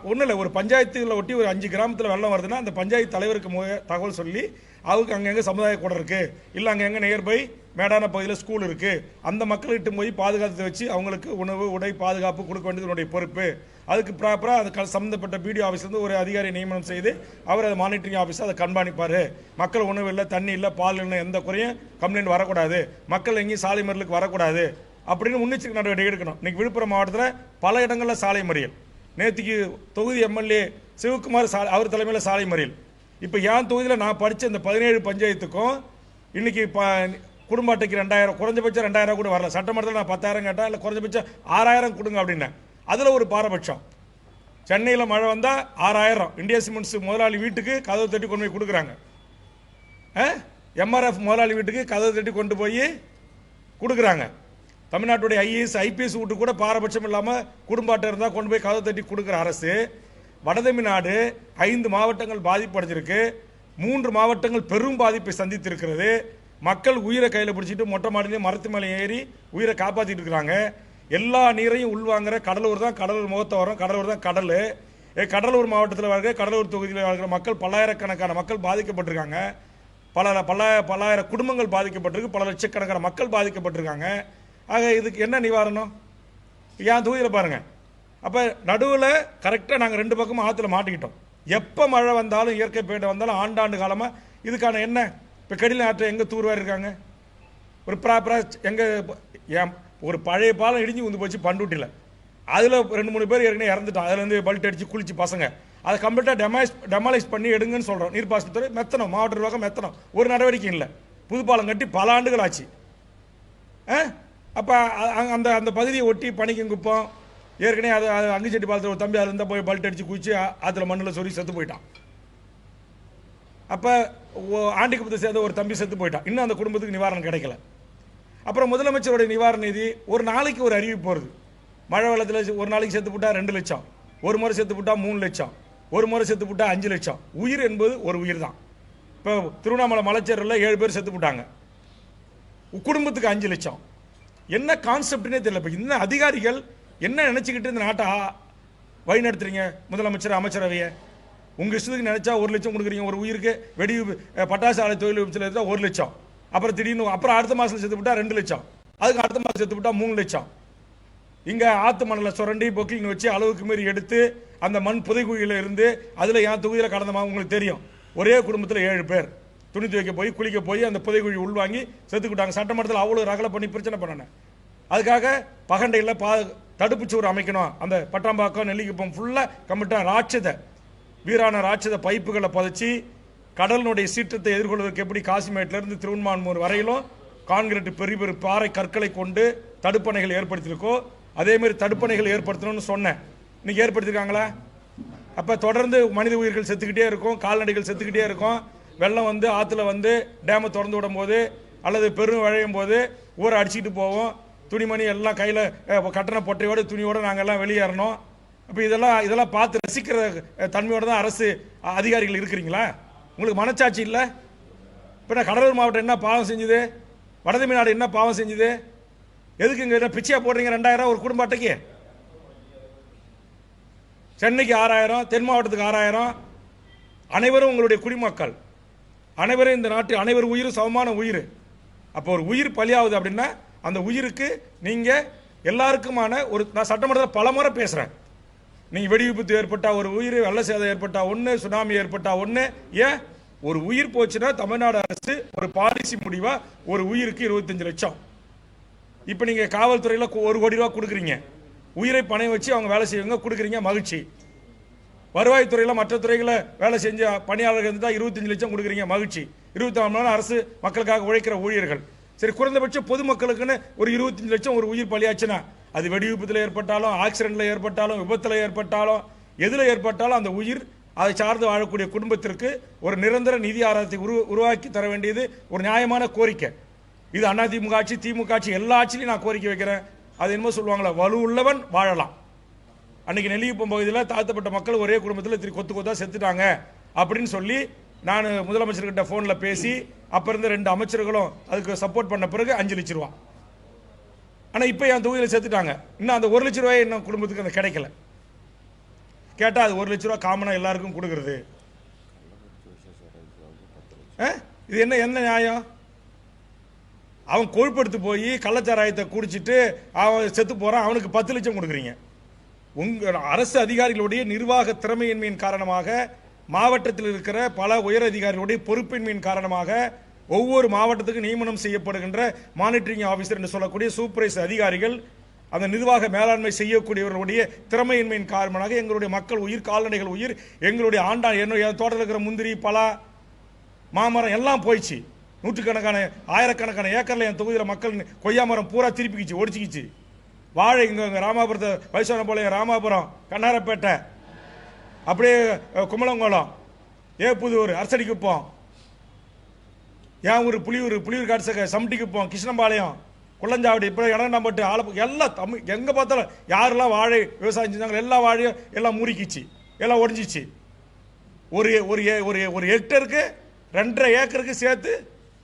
ஒன்றும் இல்லை, ஒரு பஞ்சாயத்துல ஒட்டி ஒரு 5 கிராமத்தில் வெள்ளம் வருதுன்னா அந்த பஞ்சாயத்து தலைவருக்கு தகவல் சொல்லி அவருக்கு அங்கங்கே சமுதாய கூடம் இருக்குது, இல்லை அங்கங்கே நியர்பை மேடான பகுதியில் ஸ்கூல் இருக்குது, அந்த மக்கள்கிட்ட போய் பாதுகாத்து வச்சு அவங்களுக்கு உணவு உடை பாதுகாப்பு கொடுக்க வேண்டியது பொறுப்பு. அதுக்கு ப்ராப்பராக அது சம்மந்தப்பட்ட பிடிஓ ஆஃபீஸ்லேருந்து ஒரு அதிகாரி நியமனம் செய்து அவர் அதை மானிட்டரிங் ஆஃபீஸாக அதை கண்காணிப்பார். மக்கள் உணவு இல்லை, தண்ணி இல்லை, பால் இல்லை, எந்த குறையும் கம்ப்ளைண்ட் வரக்கூடாது, மக்கள் எங்கேயும் சாலை மறியலுக்கு வரக்கூடாது அப்படின்னு முன்னெச்சரிக்கை நடவடிக்கை எடுக்கணும். இன்னைக்கு விழுப்புரம் மாவட்டத்தில் பல இடங்களில் சாலை மறியல். நேற்றுக்கு தொகுதி எம்எல்ஏ சிவகுமார் அவர் தலைமையில் சாலை மறியல். இப்போ என் தொகுதியில் நான் படித்த இந்த 17 பஞ்சாயத்துக்கும் இன்னைக்கு குடும்ப அட்டைக்கு 2000, குறைஞ்சபட்சம் 2000 கூட வரல. சட்டமன்றத்தில் நான் 10,000 கேட்டேன், இல்லை குறைஞ்சபட்சம் 6000 கொடுங்க அப்படின்னேன். அதில் ஒரு பாரபட்சம். சென்னையில் மழை வந்தால் 6000 இந்தியா சிமெண்ட்ஸ் முதலாளி வீட்டுக்கு கதவு தட்டி கொண்டு போய் கொடுக்குறாங்க. எம்ஆர்எஃப் முதலாளி வீட்டுக்கு கதவு தட்டி கொண்டு போய் கொடுக்குறாங்க. தமிழ்நாட்டுடைய ஐஏஎஸ் ஐபிஎஸ் வீட்டு கூட பாரபட்சம் இல்லாமல் குடும்ப அட்டை இருந்தால் கொண்டு போய் கதவு தட்டி கொடுக்குற அரசு. வடதமிழ்நாடு 5 மாவட்டங்கள் பாதிப்படைஞ்சிருக்கு, 3 மாவட்டங்கள் பெரும் பாதிப்பை சந்தித்திருக்கிறது. மக்கள் உயிரை கையில் பிடிச்சிட்டு மொட்டை மாடிலையும் மரத்து மேலே ஏறி உயிரை காப்பாற்றிட்டு இருக்கிறாங்க. எல்லா நீரையும் உள்வாங்குற கடலூர் தான், கடலூர் முகத்தை வரும், கடலூர் தான் கடல். கடலூர் மாவட்டத்தில் வாழ்கிற கடலூர் தொகுதியில் வாழ்கிற மக்கள் பல்லாயிரக்கணக்கான மக்கள் பாதிக்கப்பட்டிருக்காங்க. பல்லாயிரம் குடும்பங்கள் பாதிக்கப்பட்டிருக்கு, பல லட்சக்கணக்கான மக்கள் பாதிக்கப்பட்டிருக்காங்க. ஆக இதுக்கு என்ன நிவாரணம்? என் தொகுதியில் பாருங்க. அப்போ நடுவில் கரெக்டாக நாங்கள் 2 பக்கமும் ஆற்றுல மாட்டிக்கிட்டோம். எப்போ மழை வந்தாலும் இயற்கை பேரிடர் வந்தாலும் ஆண்டாண்டு காலமாக இதுக்கான என்ன? இப்போ கடில ஆற்றை எங்கே தூர்வாக இருக்காங்க? ஒரு ப்ராப்பராக எங்கே ஒரு பழைய பாலம் இடிஞ்சு வந்து போச்சு பண்டூட்டியில், அதில் 2-3 பேர் ஏற்கனவே இறந்துட்டோம். அதுலேருந்து பல்ட் அடித்து குளிச்சு பசங்க அதை கம்ப்ளீட்டாக டெமாலைஸ் பண்ணி எடுங்கன்னு சொல்கிறோம். நீர்ப்பாசனத்துறை மெத்தனம், மாவட்ட நிர்வாகம் மெத்தனம், ஒரு நடவடிக்கை இல்லை. புது பாலம் கட்டி பல ஆண்டுகள் ஆச்சு. அப்போ அந்த அந்த பகுதியை ஒட்டி பனிக்கங்குப்பம் ஏற்கனவே அது அங்கிச்செட்டி பாலத்தில் ஒரு தம்பி அதில் இருந்தால் போய் பல்ட் அடித்து குளிச்சு அதில் மண்ணில் சொல்லி செத்து போயிட்டான். அப்போ ஆண்டிக்குப்பத்தை சேர்ந்த ஒரு தம்பி செத்து போயிட்டான். இன்னும் அந்த குடும்பத்துக்கு நிவாரணம் கிடைக்கல. அப்புறம் முதலமைச்சருடைய நிவாரண நிதி ஒரு நாளைக்கு ஒரு அறிவிப்பு வருது. மழை வெள்ளத்தில் ஒரு நாளைக்கு செத்து போட்டால் 2 லட்சம், ஒரு முறை செத்து போட்டால் 3 லட்சம், ஒரு முறை செத்து போட்டால் 5 லட்சம். உயிர் என்பது ஒரு உயிர் தான். இப்போ திருவண்ணாமலை மலைச்சேரில் 7 பேர் செத்து போட்டாங்க, குடும்பத்துக்கு 5 லட்சம். என்ன கான்செப்ட்னே தெரியல. இப்போ இந்த அதிகாரிகள் என்ன நினச்சிக்கிட்டு இந்த நாட்டை வழி நடத்துறீங்க? முதலமைச்சர் அமைச்சரவையை உங்கள் இஷ்டத்துக்கு நினச்சா 1 லட்சம் கொடுக்குறீங்க ஒரு உயிருக்கு. வெடி பட்டாசு ஆலை தொழில் விபத்தில் இருந்தால் 1 லட்சம், அப்புறம் திடீர்னு அப்புறம் அடுத்த மாதம் செத்து விட்டா 2 லட்சம், அதுக்கு அடுத்த மாதம் செத்து விட்டா 3 லட்சம். இங்கே ஆற்று மணலை சுரண்டி பொக்கிங் வச்சு அளவுக்கு மீறி எடுத்து அந்த மண் புதைக்குழியில் இருந்து அதில் என் தொகுதியில் கடந்தமா உங்களுக்கு தெரியும். ஒரே குடும்பத்தில் 7 பேர் துணி துவைக்க போய் குளிக்க போய் அந்த புதைக்குழி உள்வாங்கி செத்துக்கிட்டாங்க. சட்டமன்றத்தில் அவ்வளோ ரகலை பண்ணி பிரச்சனை பண்ணேன். அதுக்காக பகண்டையில் தடுப்பு சுவர் அமைக்கணும். அந்த பட்டாம்பாக்கம் நெல்லிக்குப்பம் ஃபுல்லாக கம்மிட்டாக ராட்சத வீரான ராட்சத பைப்புகளை புதைச்சி கடலினுடைய சீற்றத்தை எதிர்கொள்வதற்கு எப்படி காசிமேட்டிலிருந்து திருவண்ணாமலை வரையிலும் கான்கிரீட் பெரிய பெரிய பாறை கற்களை கொண்டு தடுப்பணைகள் ஏற்படுத்தியிருக்கோ அதே மாதிரி தடுப்பணைகள் ஏற்படுத்தணும்னு சொன்னேன். இன்னைக்கு ஏற்படுத்திருக்காங்களா? அப்போ தொடர்ந்து மனித உயிர்கள் செத்துக்கிட்டே இருக்கும், கால்நடைகள் செத்துக்கிட்டே இருக்கும். வெள்ளம் வந்து ஆற்றுல வந்து டேமை திறந்து விடும் போது அல்லது பெரும் விழையும் போது ஊரை அடிச்சுக்கிட்டு போவோம். துணிமணி எல்லாம் கையில் கட்டண பொட்டையோடு துணியோடு நாங்கள் எல்லாம் வெளியேறணும். அப்போ இதெல்லாம் பார்த்து ரசிக்கிற தன்மையோடு தான் அரசு அதிகாரிகள் இருக்கிறீங்களா? உங்களுக்கு மனச்சாட்சி இல்லை? இப்போ கடலூர் மாவட்டம் என்ன பாவம் செஞ்சுது? வடதமிழ்நாடு என்ன பாவம் செஞ்சுது? எதுக்கு இங்கே பிச்சையா போடுறீங்க? 2000 ஒரு குடும்ப அட்டைக்கு. சென்னைக்கு 6000, தென் மாவட்டத்துக்கு 6000. அனைவரும் உங்களுடைய குடிமக்கள், அனைவரும் இந்த நாட்டு அனைவர் உயிரும் சமமான உயிர். அப்போ ஒரு உயிர் பலியாகுது அப்படின்னா அந்த உயிருக்கு நீங்க எல்லாருக்குமான ஒரு, நான் சட்டமன்றத்தில் பல முறை பேசுறேன், நீங்க வெடி விபத்து ஏற்பட்டா ஒரு உயிர், வெள்ள சேதம் ஏற்பட்டா ஒன்று, சுனாமி ஏற்பட்டா ஒன்று. ஏன் ஒரு உயிர் போச்சுன்னா தமிழ்நாடு அரசு ஒரு பாலிசி முடிவா ஒரு உயிருக்கு 25 லட்சம். இப்போ நீங்க காவல்துறையில் 1 கோடி ரூபா கொடுக்குறீங்க, உயிரை பணம் வச்சு அவங்க வேலை செய்வங்க கொடுக்குறீங்க, மகிழ்ச்சி. வருவாய்த்துறையில் மற்ற துறைகளை வேலை செஞ்ச பணியாளர்கள் இருந்தால் 25 லட்சம் கொடுக்குறீங்க, மகிழ்ச்சி. 24 மணி நேரம் அரசு மக்களுக்காக உழைக்கிற ஊழியர்கள். சரி, குறைந்தபட்சம் பொதுமக்களுக்குன்னு ஒரு 25 லட்சம் ஒரு உயிர் பலியாச்சுன்னா அது வெடி விபத்தில் ஏற்பட்டாலும், ஆக்சிடென்ட்ல ஏற்பட்டாலும், விபத்தில் ஏற்பட்டாலும், எதில் ஏற்பட்டாலும் அந்த உயிர், அதை சார்ந்து வாழக்கூடிய குடும்பத்திற்கு ஒரு நிரந்தர நிதி ஆதாரத்தை உருவாக்கி தர வேண்டியது ஒரு நியாயமான கோரிக்கை. இது அதிமுக ஆட்சி, திமுக ஆட்சி, எல்லா ஆட்சியிலையும் நான் கோரிக்கை வைக்கிறேன். அது என்னமோ சொல்லுவாங்களா, வலு உள்ளவன் வாழலாம். அன்னைக்கு நெல்லிக்குப்பம் பகுதியில் தாழ்த்தப்பட்ட மக்கள் ஒரே குடும்பத்தில் கொத்து கொத்தா செத்துட்டாங்க அப்படின்னு சொல்லி நான் முதலமைச்சர்கிட்ட ஃபோனில் பேசி அப்போ இருந்த 2 அமைச்சர்களும் அதுக்கு சப்போர்ட் பண்ண பிறகு 5 லட்சம் ரூபா. ஆனால் இப்போ என் தொகுதியில் செத்துட்டாங்க. இன்னும் அந்த 1 லட்சம் ரூபாய் இன்னும் குடும்பத்துக்கு அந்த கிடைக்கல. கேட்டால் அது 1 லட்சம் ரூபா காமனாக எல்லாருக்கும் கொடுக்கறது. இது என்ன நியாயம்? அவன் கொழுப்படுத்து போய் கள்ளச்சாராயத்தை குடிச்சிட்டு அவன் செத்து போறான், அவனுக்கு 10 லட்சம் கொடுக்குறீங்க. உங்கள் அரசு அதிகாரிகளுடைய நிர்வாக திறமையின்மையின் காரணமாக, மாவட்டத்தில் இருக்கிற பல உயர் அதிகாரிகளுடைய பொறுப்பின்மையின் காரணமாக ஒவ்வொரு மாவட்டத்துக்கு நியமனம் செய்யப்படுகின்ற மானிட்டரிங் ஆபீசர் என்று சொல்லக்கூடிய சூப்பர்வைசர் அதிகாரிகள், அந்த நிர்வாக மேலாண்மை செய்யக்கூடியவர்களுடைய திறமையின்மையின் காரணமாக எங்களுடைய மக்கள் உயிர், கால்நடைகள் உயிர், எங்களுடைய தோட்டத்தில் இருக்கிற முந்திரி, பலா, மாமரம் எல்லாம் போயிடுச்சு. நூற்றுக்கணக்கான ஆயிரக்கணக்கான ஏக்கர்ல என் தொகுதியில் மக்கள் கொய்யா மரம் பூரா திருப்பிக்கிச்சு, ஒடிச்சிக்கிச்சு. வாழை இங்க ராமாபுரத்தை வைசான போல ராமாபுரம், கண்ணாரப்பேட்டை, அப்படியே குமலங்குளம், ஏப்புதூர், அரசடிக்குப்போம், ஏன் ஊர் புலியூர் காட்சக, சமட்டிக்குப்போம், கிருஷ்ணம்பாளையம், குள்ளஞ்சாவடி, இப்போ இடம்பாட்டு, ஆலப்பு, எல்லாம் தமிழ் எங்கே பார்த்தாலும் யாரெல்லாம் வாழை விவசாயம் செஞ்சாங்க எல்லா வாழையும் எல்லாம் முறிக்கிச்சு, எல்லாம் ஒடிஞ்சிச்சு. ஒரு ஹெக்டருக்கு 2.5 ஏக்கருக்கு சேர்த்து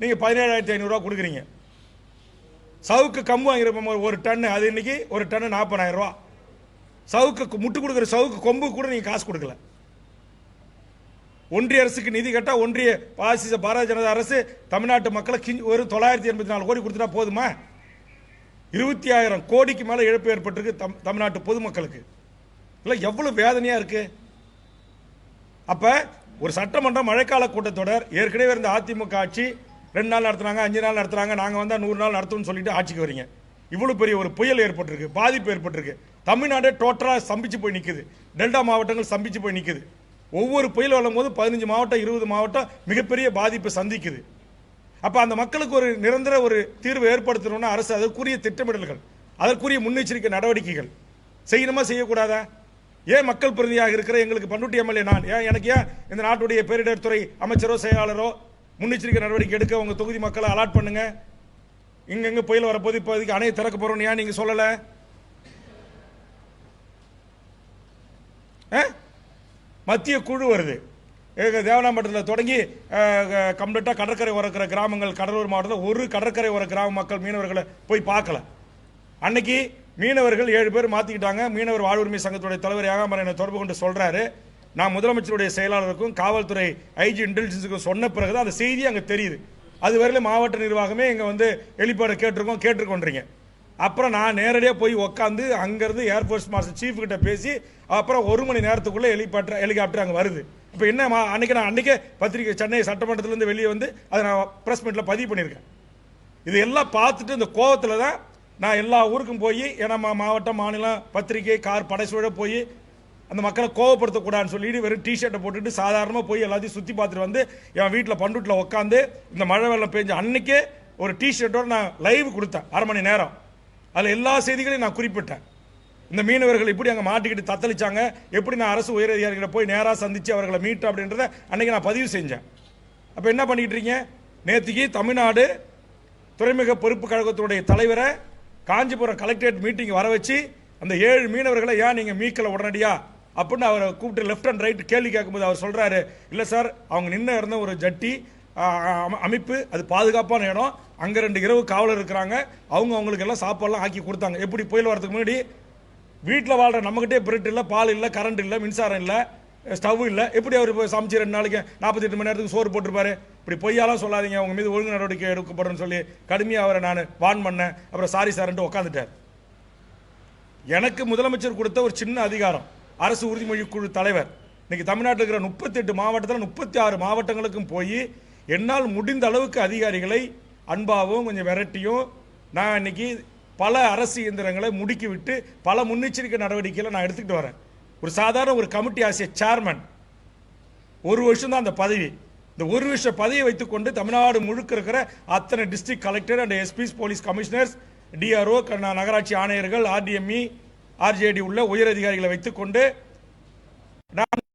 நீங்கள் 17,500 ரூபா கொடுக்குறீங்க. சவுக்கு கம்பு வாங்கிருப்போம் ஒரு டன்னு, அது இன்னைக்கு ஒரு டன்னு 40,000 ரூபா. சவுக்கு முட்டு கொடுக்குற சவுக்கு கொம்பு கூட நீங்கள் காசு கொடுக்கல. ஒன்றிய அரசுக்கு நிதி கேட்டா ஒன்றிய பாரதிய ஜனதா அரசு தமிழ்நாட்டு மக்களை ஒரு 984 கோடி கொடுத்துட்டா போதுமா? 25,000 கோடிக்கு மேல இழப்பு ஏற்பட்டிருக்கு தமிழ்நாட்டு பொதுமக்களுக்கு. இல்லை எவ்வளவு வேதனையா இருக்கு. அப்ப ஒரு சட்டமன்ற மழைக்கால கூட்டத்தொடர் ஏற்கனவே இருந்த அதிமுக ஆட்சி 2 நாள் நடத்துறாங்க, 5 நாள் நடத்துறாங்க, நாங்க வந்தா 100 நாள் நடத்தும்னு சொல்லிட்டு ஆட்சிக்கு வரீங்க. இவ்வளவு பெரிய ஒரு புயல் ஏற்பட்டிருக்கு, பாதிப்பு ஏற்பட்டிருக்கு. தமிழ்நாடு டோட்டலா ஸ்தம்பிச்சு போய் நிக்குது. டெல்டா மாவட்டங்கள் ஸ்தம்பிச்சு போய் நிக்குது. ஒவ்வொரு புயல் வரும்போது 15 மாவட்டம் 20 மாவட்டம் மிகப்பெரிய பாதிப்பு சந்திக்குது. அப்ப அந்த மக்களுக்கு ஒரு நிரந்தர ஒரு தீர்வு ஏற்படுத்தணும்னா அரசு அதற்குரிய திட்டமிடல்கள், அதற்குரிய முன்னெச்சரிக்கை நடவடிக்கைகள் செய்யணுமா செய்யக்கூடாதா? ஏன் மக்கள் பிரதிநிதியாக இருக்கிற எங்களுக்கு பண்ருட்டி எம்எல்ஏ நான் எனக்கு ஏன் இந்த நாட்டுடைய பேரிடர் துறை அமைச்சரோ செயலாளரோ முன்னெச்சரிக்கை நடவடிக்கை எடுக்க உங்க தொகுதி மக்களை அலாட் பண்ணுங்க. இங்க புயல் வரப்போது இப்போதைக்கு அணையை திறக்க போறோம் ஏன் நீங்க சொல்லல? மத்திய குழு வருது தேவனாம்பட்டத்தில் தொடங்கி கம்ப்ளீட்டா கடற்கரை ஓரக்கிற கிராமங்கள், கடலூர் மாவட்டத்தில் ஒரு கடற்கரை ஓர கிராம மக்கள் மீனவர்களை போய் பார்க்கல. அன்னைக்கு மீனவர்கள் 7 பேர் மாத்திக்கிட்டாங்க. மீனவர் வாழ்வுரிமை சங்கத்துடைய தலைவர் ஏகாம்பரம் என்னை தொடர்பு கொண்டு சொல்றாரு, நான் முதலமைச்சருடைய செயலாளருக்கும் காவல்துறை ஐஜி இன்டெலிஜென்ஸுக்கும் சொன்ன பிறகுதான் அந்த செய்தி அங்கே தெரியுது. அது வரையில மாவட்ட நிர்வாகமே இங்க வந்து வெளிப்பாடு கேட்டிருக்கோன்றீங்க. அப்புறம் நான் நேரடியாக போய் உட்காந்து அங்கேருந்து ஏர்ஃபோர்ஸ் மாஸ்டர் சீஃப் கிட்ட பேசி அப்புறம் 1 மணி நேரத்துக்குள்ளே ஹெலிகாப்டர் அங்கே வருது. இப்போ என்ன அன்றைக்கே பத்திரிகை சென்னை சட்டமன்றத்திலேருந்து வெளியே வந்து அதை நான் ப்ரெஸ் மீட்டில் பதிவு பண்ணியிருக்கேன். இது எல்லாம் பார்த்துட்டு இந்த கோவத்தில் தான் நான் எல்லா ஊருக்கும் போய் ஏன்னா மாவட்டம் மாநிலம் பத்திரிகை கார் படைசூழ போய் அந்த மக்களை கோவப்படுத்தக்கூடாதுன்னு சொல்லிட்டு வெறும் டிஷர்ட்டை போட்டுட்டு சாதாரணமாக போய் எல்லாத்தையும் சுற்றி பார்த்துட்டு வந்து என் வீட்டில் பண்டுட்டில் உட்காந்து இந்த மழை வெள்ளம் பெஞ்சு அன்னைக்கே ஒரு டிஷர்ட்டோட நான் லைவ் கொடுத்தேன் 1/2 மணி நேரம். அதில் எல்லா செய்திகளையும் நான் குறிப்பிட்டேன். இந்த மீனவர்கள் இப்படி அங்கே மாட்டிக்கிட்டு தத்தளிச்சாங்க, எப்படி நான் அரசு உயர் அதிகாரிகளை போய் நேராக சந்தித்து அவர்களை மீட்டு அப்படின்றத அன்னைக்கு நான் பதிவு செஞ்சேன். அப்போ என்ன பண்ணிக்கிட்டு இருக்கீங்க? நேற்றுக்கு தமிழ்நாடு துறைமுக பொறுப்பு கழகத்துடைய தலைவரை காஞ்சிபுரம் கலெக்டரேட் மீட்டிங் வர வச்சு அந்த 7 மீனவர்களை ஏன் நீங்கள் மீட்கல உடனடியா அப்படின்னு அவரை கூப்பிட்டு லெஃப்ட் அண்ட் ரைட் கேள்வி கேட்கும்போது அவர் சொல்றாரு, இல்லை சார் அவங்க நின்று இருந்த ஒரு ஜட்டி அமைப்பு அது பாதுகாப்பான இடம், அங்கே 2 இரவு காவலர் இருக்கிறாங்க, அவங்களுக்கு எல்லாம் சாப்பாடுலாம் ஆக்கி கொடுத்தாங்க. எப்படி புயல் வரதுக்கு முன்னாடி வீட்டில் வாழ்கிற நம்மகிட்டே பிரெட் இல்லை, பால் இல்லை, கரண்ட் இல்லை, மின்சாரம் இல்லை, ஸ்டவ் இல்லை, எப்படி அவர் போய் சமைச்சு 2 நாளைக்கு 48 மணி நேரத்துக்கு சோறு போட்டிருப்பாரு? இப்படி பொய்யாலாம் சொல்லாதீங்க, அவங்க மீது ஒழுங்கு நடவடிக்கை எடுக்கப்படும் சொல்லி கடுமையாக அவரை நான் வான் பண்ணேன். அப்புறம் சாரி சார்ன்ட்டு உட்காந்துட்டார். எனக்கு முதலமைச்சர் கொடுத்த ஒரு சின்ன அதிகாரம், அரசு உறுதிமொழி குழு தலைவர். இன்னைக்கு தமிழ்நாட்டில் இருக்கிற 38 மாவட்டத்தில் 36 மாவட்டங்களுக்கும் போய் என்னால் முடிந்த அளவுக்கு அதிகாரிகளை அன்பாகவும் கொஞ்சம் விரட்டியும் நான் இன்னைக்கு பல அரசு இயந்திரங்களை முடுக்கி விட்டு பல முன்னெச்சரிக்கை நடவடிக்கைகளை நான் எடுத்துக்கிட்டு வரேன். ஒரு சாதாரண ஒரு கமிட்டி ஆசிய சேர்மன் 1 வருஷம் தான் அந்த பதவி. இந்த 1 வருஷ பதவியை வைத்துக்கொண்டு தமிழ்நாடு முழுக்க இருக்கிற அத்தனை district collector and எஸ்பிஸ், police commissioners, DRO, நகராட்சி ஆணையர்கள், ஆர்டிஎம்இ, ஆர்ஜேடி உள்ள உயர் அதிகாரிகளை வைத்துக்கொண்டு நான்